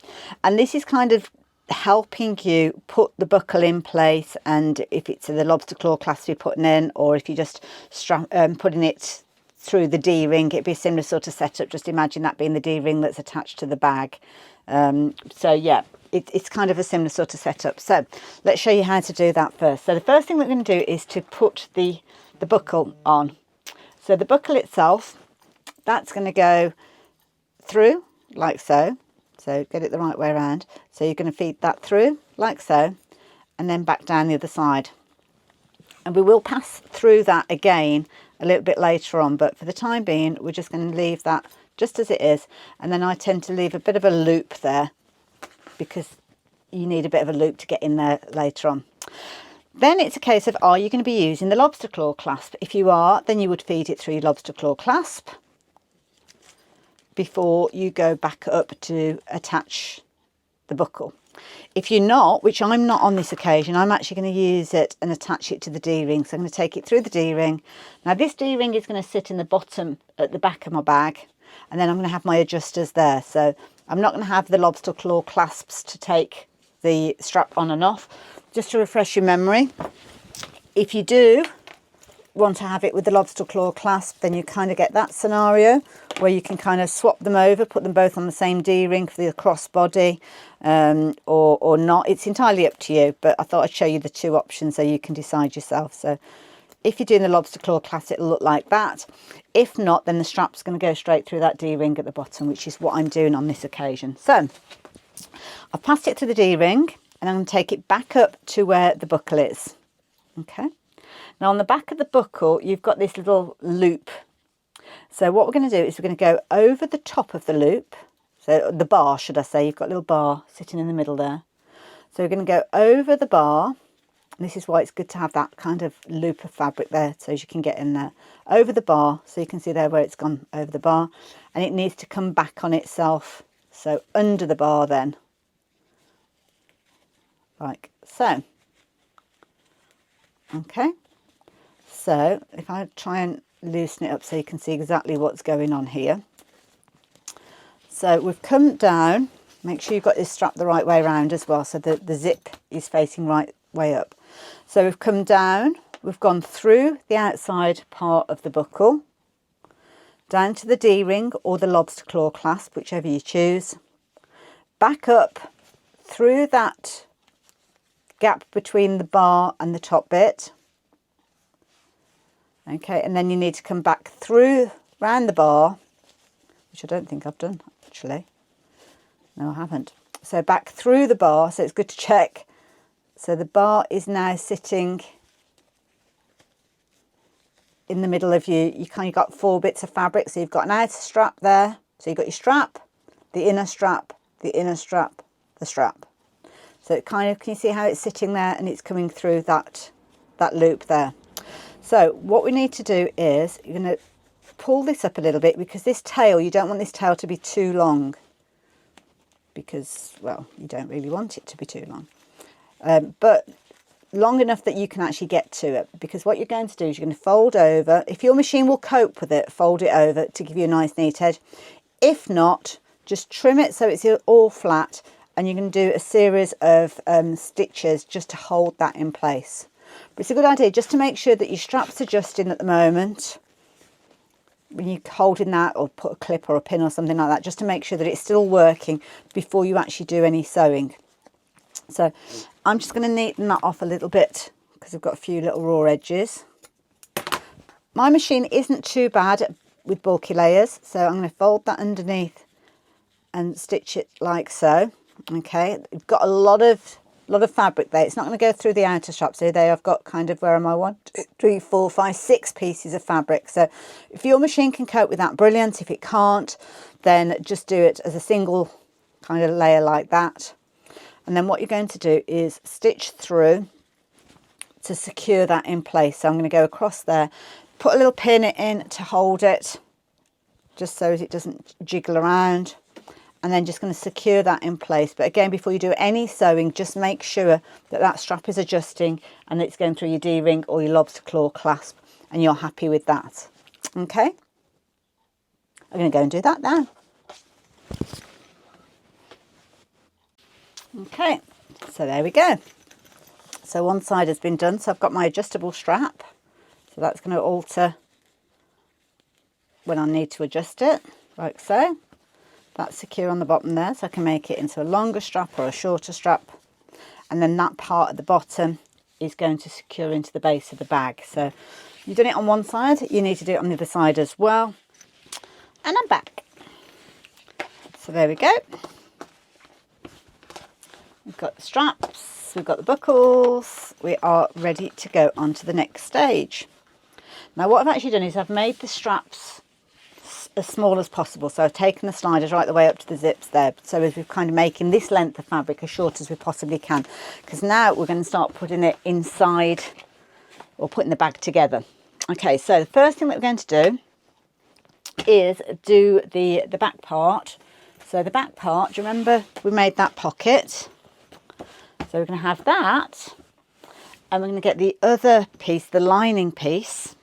And this is kind of helping you put the buckle in place. And if it's the lobster claw clasp you're putting in, or if you're just putting it through the D-ring, it'd be a similar sort of setup. Just imagine that being the D-ring that's attached to the bag. So yeah, it's kind of a similar sort of setup. So let's show you how to do that first. So the first thing we're going to do is to put the buckle on. So the buckle itself, that's going to go through like so. So get it the right way around. So you're going to feed that through like so, and then back down the other side. And we will pass through that again a little bit later on, but for the time being, we're just going to leave that just as it is. And then I tend to leave a bit of a loop there, because you need a bit of a loop to get in there later on. Then it's a case of, are you going to be using the lobster claw clasp? If you are, then you would feed it through your lobster claw clasp before you go back up to attach the buckle. If you're not, which I'm not on this occasion, I'm actually going to use it and attach it to the D-ring. So I'm going to take it through the D-ring. Now this D-ring is going to sit in the bottom at the back of my bag, and then I'm going to have my adjusters there. So I'm not going to have the lobster claw clasps to take the strap on and off. Just to refresh your memory, if you do want to have it with the lobster claw clasp, then you kind of get that scenario where you can kind of swap them over, put them both on the same D-ring for the crossbody, or not. It's entirely up to you, but I thought I'd show you the two options so you can decide yourself. So if you're doing the lobster claw clasp, it'll look like that. If not, then the strap's going to go straight through that D-ring at the bottom, which is what I'm doing on this occasion. So I've passed it to the D-ring, and I'm going to take it back up to where the buckle is. Okay. Now on the back of the buckle, you've got this little loop. So what we're going to do is we're going to go over the top of the loop. So the bar, should I say, you've got a little bar sitting in the middle there. So we're going to go over the bar. And this is why it's good to have that kind of loop of fabric there so you can get in there. Over the bar, so you can see there where it's gone over the bar. And it needs to come back on itself. So under the bar then. Like so. Okay. So if I try and loosen it up so you can see exactly what's going on here. So we've come down. Make sure you've got this strap the right way around as well, so that the zip is facing right way up. So we've come down, we've gone through the outside part of the buckle, down to the D-ring or the lobster claw clasp, whichever you choose, back up through that gap between the bar and the top bit. Okay, and then you need to come back through round the bar, which I don't think I've done actually. No, I haven't. So back through the bar, so it's good to check. So the bar is now sitting in the middle of you. You kind of got 4 bits of fabric. So you've got an outer strap there. So you've got your strap, the inner strap, the inner strap, the strap. So it kind of, can you see how it's sitting there and it's coming through that loop there. So what we need to do is you're going to pull this up a little bit, because this tail, you don't want this tail to be too long, because, well, you don't really want it to be too long. But long enough that you can actually get to it, because what you're going to do is you're going to fold over. If your machine will cope with it, fold it over to give you a nice neat edge. If not, just trim it so it's all flat, and you can do a series of stitches just to hold that in place. But it's a good idea just to make sure that your strap's adjusting at the moment when you're holding that, or put a clip or a pin or something like that, just to make sure that it's still working before you actually do any sewing. So I'm just going to neaten that off a little bit, because I've got a few little raw edges. My machine isn't too bad with bulky layers, so I'm going to fold that underneath and stitch it like so. Okay, you've got a lot of fabric there. It's not going to go through the outer strap. So there I've got kind of, where am I, 1, 2, 3, 4, 5, 6 pieces of fabric. So if your machine can cope with that, brilliant. If it can't, then just do it as a single kind of layer like that. And then what you're going to do is stitch through to secure that in place. So I'm going to go across there, put a little pin in to hold it, just so it doesn't jiggle around. And then just going to secure that in place. But again, before you do any sewing, just make sure that that strap is adjusting and it's going through your D-ring or your lobster claw clasp, and you're happy with that. Okay, I'm going to go and do that now. Okay, so there we go. So one side has been done. So I've got my adjustable strap. So that's going to alter when I need to adjust it, like so. That's secure on the bottom there, so I can make it into a longer strap or a shorter strap. And then that part at the bottom is going to secure into the base of the bag. So you've done it on one side, you need to do it on the other side as well. And I'm back. So there we go. We've got the straps, we've got the buckles, we are ready to go on to the next stage. Now what I've actually done is I've made the straps as small as possible. So I've taken the sliders right the way up to the zips there. So as we're kind of making this length of fabric as short as we possibly can. Because now we're going to start putting it inside, or putting the bag together. Okay, so the first thing that we're going to do is do the back part. So the back part, do you remember we made that pocket? So we're going to have that. And we're going to get the other piece, the lining piece.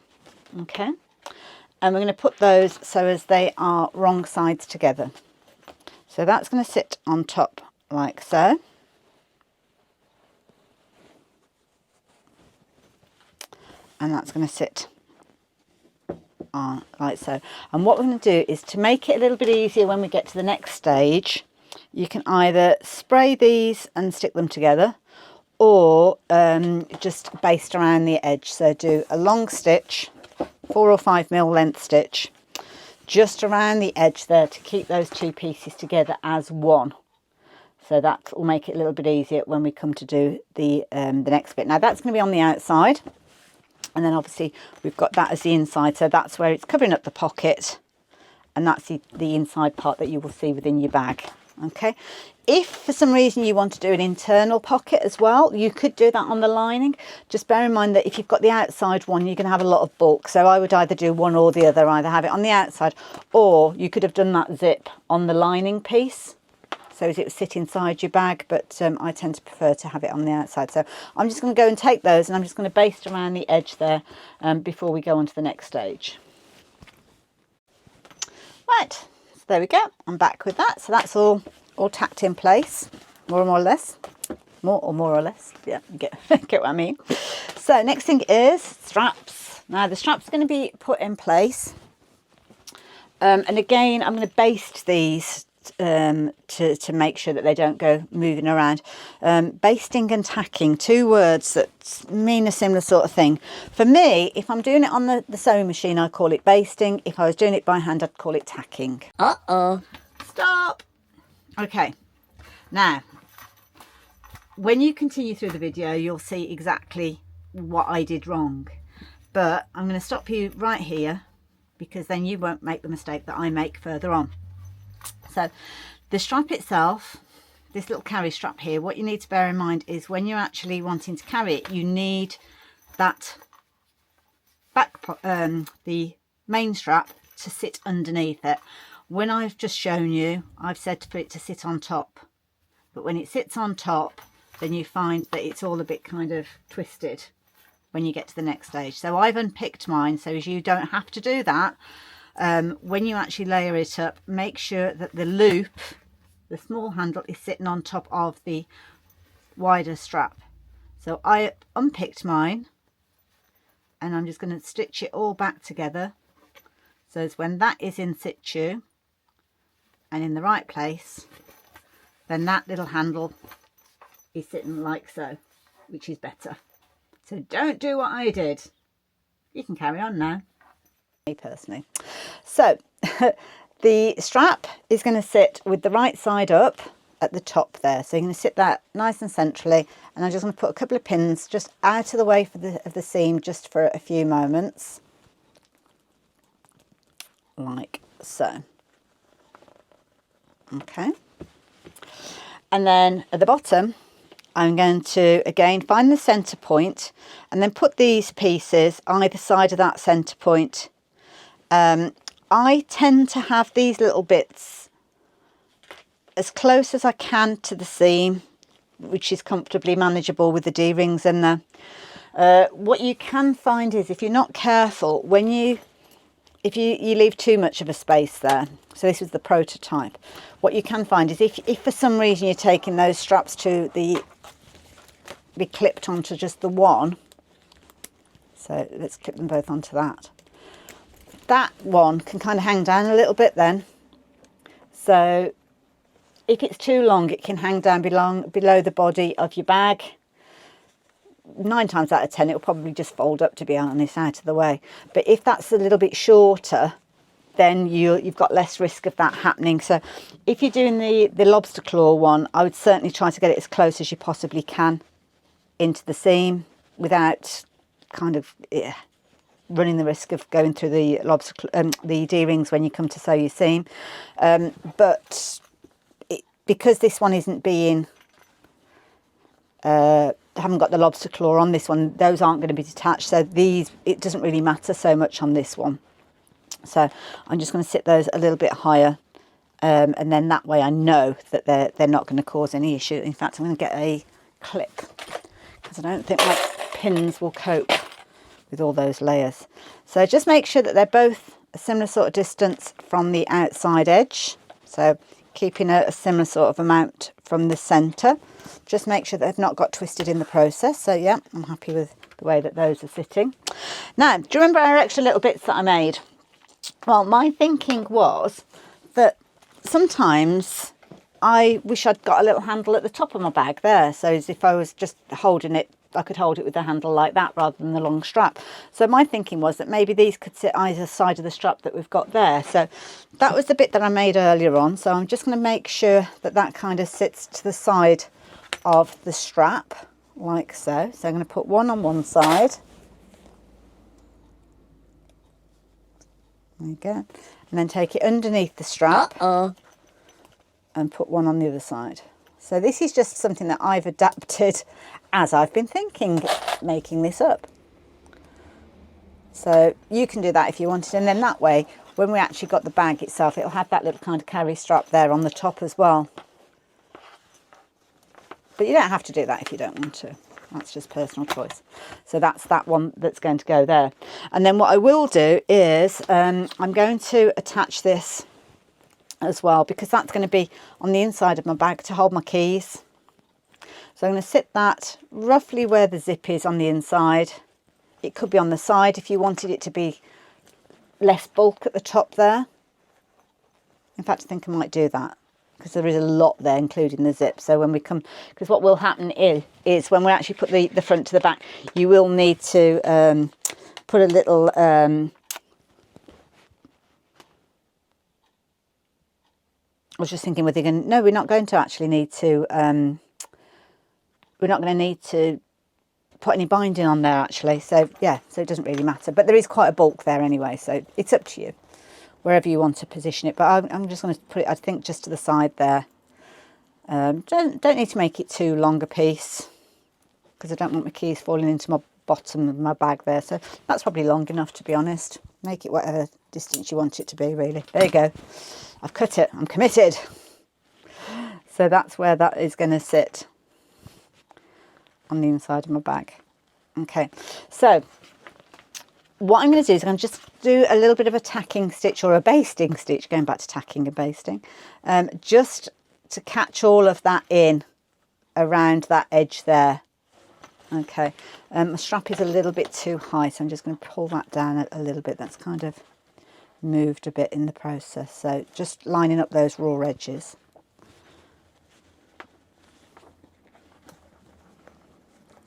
Okay. And we're going to put those so as they are wrong sides together. So that's going to sit on top like so. And that's going to sit on like so. And what we're going to do is, to make it a little bit easier when we get to the next stage, you can either spray these and stick them together, or just baste around the edge. So do a long stitch, 4 or 5 mil length stitch, just around the edge there to keep those two pieces together as one. So that will make it a little bit easier when we come to do the next bit. Now that's going to be on the outside, and then obviously we've got that as the inside. So that's where it's covering up the pocket, and that's the inside part that you will see within your bag. Okay, if for some reason you want to do an internal pocket as well, you could do that on the lining. Just bear in mind that if you've got the outside one, you're going to have a lot of bulk. So I would either do one or the other, either have it on the outside, or you could have done that zip on the lining piece, so as it would sit inside your bag, but I tend to prefer to have it on the outside. So I'm just going to go and take those, and I'm just going to baste around the edge there before we go on to the next stage. Right, so there we go. I'm back with that. So that's all tacked in place, more or less. More or less. Yeah, you get what I mean. So next thing is straps. Now the straps are going to be put in place. And again, I'm going to baste these to make sure that they don't go moving around. Basting and tacking, two words that mean a similar sort of thing. For me, if I'm doing it on the sewing machine, I call it basting. If I was doing it by hand, I'd call it tacking. Stop. Okay, now when you continue through the video, you'll see exactly what I did wrong, but I'm going to stop you right here because then you won't make the mistake that I make further on. So the strap itself, this little carry strap here, what you need to bear in mind is when you're actually wanting to carry it, you need that back the main strap to sit underneath it. When I've just shown you, I've said to put it to sit on top, but when it sits on top, then you find that it's all a bit kind of twisted when you get to the next stage. So I've unpicked mine so as you don't have to do that. When you actually layer it up, make sure that the loop, the small handle, is sitting on top of the wider strap. So I unpicked mine, and I'm just going to stitch it all back together, so as when that is in situ and in the right place, then that little handle is sitting like so, which is better. So don't do what I did. You can carry on now. Me personally. So the strap is going to sit with the right side up at the top there. So you're going to sit that nice and centrally, and I'm just going to put a couple of pins just out of the way of the seam just for a few moments, like so. Okay, and then at the bottom I'm going to again find the center point and then put these pieces either side of that center point. I tend to have these little bits as close as I can to the seam, which is comfortably manageable with the D-rings in there. What you can find is if you're not careful, if you leave too much of a space there, so this is the prototype, what you can find is if for some reason you're taking those straps to be clipped onto just the one, so let's clip them both onto that. That one can kind of hang down a little bit then. So if it's too long, it can hang down below the body of your bag. 9 times out of 10, it'll probably just fold up, to be honest, out of the way. But if that's a little bit shorter, then you've got less risk of that happening. So if you're doing the lobster claw one, I would certainly try to get it as close as you possibly can into the seam without kind of running the risk of going through the the D-rings when you come to sew your seam. But because this one isn't being haven't got the lobster claw on this one, those aren't going to be detached, so it doesn't really matter so much on this one. So I'm just going to sit those a little bit higher, and then that way I know that they're not going to cause any issue. In fact, I'm going to get a clip because I don't think my pins will cope with all those layers. So just make sure that they're both a similar sort of distance from the outside edge, so keeping a similar sort of amount from the center. Just make sure that they've not got twisted in the process. So yeah, I'm happy with the way that those are sitting. Now, do you remember our extra little bits that I made? Well, my thinking was that sometimes I wish I'd got a little handle at the top of my bag there, so as if I was just holding it, I could hold it with the handle like that rather than the long strap. So my thinking was that maybe these could sit either side of the strap that we've got there. So that was the bit that I made earlier on. So I'm just going to make sure that that kind of sits to the side of the strap like so. So I'm going to put one on one side. There you go. And then take it underneath the strap. and put one on the other side. So this is just something that I've adapted as I've been thinking, making this up. So you can do that if you wanted, and then that way, when we actually got the bag itself, it'll have that little kind of carry strap there on the top as well. But you don't have to do that if you don't want to. That's just personal choice. So that's that one that's going to go there. And then what I will do is I'm going to attach this as well, because that's going to be on the inside of my bag to hold my keys. So I'm going to sit that roughly where the zip is on the inside. It could be on the side if you wanted it to be less bulk at the top there. In fact, I think I might do that, because there is a lot there, including the zip. So when we come, because what will happen is when we actually put the front to the back, you will need to put a little I was just thinking whether you're going to, no, we're not going to actually need to we're not going to need to put any binding on there actually. So yeah, so it doesn't really matter, but there is quite a bulk there anyway, so it's up to you wherever you want to position it. But I'm just going to put it, I think, just to the side there. Don't need to make it too long a piece, because I don't want my keys falling into my bottom of my bag there. So that's probably long enough, to be honest. Make it whatever distance you want it to be, really. There you go. I've cut it. I'm committed. So that's where that is going to sit, on the inside of my bag. Okay, so what I'm going to do is I'm going to just do a little bit of a tacking stitch, or a basting stitch, going back to tacking and basting, just to catch all of that in around that edge there. Okay, my strap is a little bit too high, so I'm just going to pull that down a little bit. That's kind of moved a bit in the process, so just lining up those raw edges.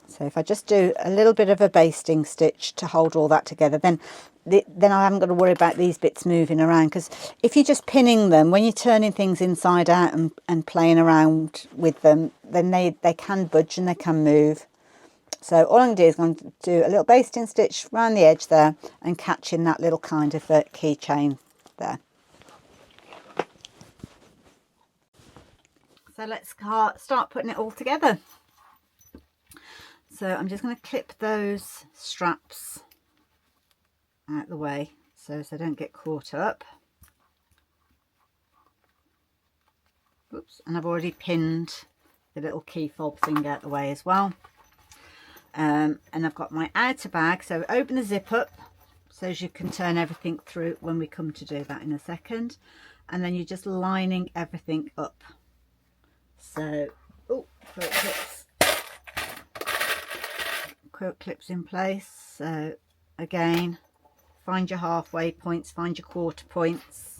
So if I just do a little bit of a basting stitch to hold all that together, then I haven't got to worry about these bits moving around, because if you're just pinning them, when you're turning things inside out and playing around with them, then they can budge and they can move. So all I'm going to do is I'm going to do a little basting stitch around the edge there and catch in that little kind of keychain there. So let's start putting it all together. So I'm just going to clip those straps out of the way so they don't get caught up. Oops, and I've already pinned the little key fob thing out the way as well. And I've got my outer bag, so open the zip up so as you can turn everything through when we come to do that in a second. And then you're just lining everything up. So, quilt clips in place. So again, find your halfway points, find your quarter points.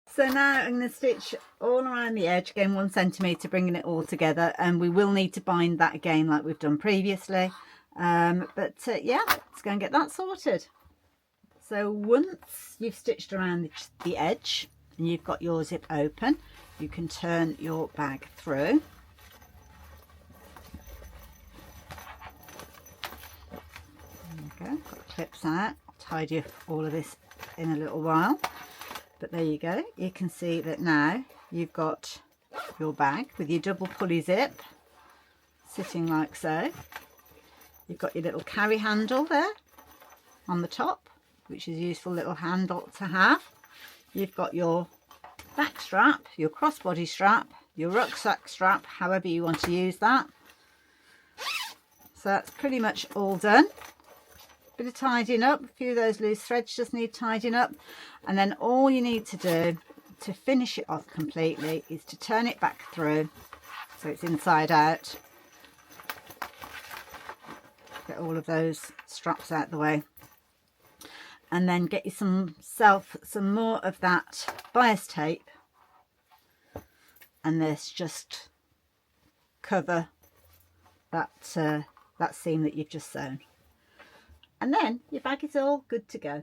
So now I'm going to stitch all around the edge, again 1 centimetre, bringing it all together, and we will need to bind that again like we've done previously. Yeah, let's go and get that sorted. So once you've stitched around the edge and you've got your zip open, you can turn your bag through. There you go, got the clips out. I'll tidy all of this in a little while. But there you go, you can see that now you've got your bag with your double pulley zip sitting like so. You've got your little carry handle there on the top, which is a useful little handle to have. You've got your back strap, your crossbody strap, your rucksack strap, however you want to use that. So that's pretty much all done. Bit of tidying up, a few of those loose threads just need tidying up, and then all you need to do to finish it off completely is to turn it back through so it's inside out. Get all of those straps out the way, and then get you some more of that bias tape, and this just cover that that seam that you've just sewn. and then your bag is all good to go.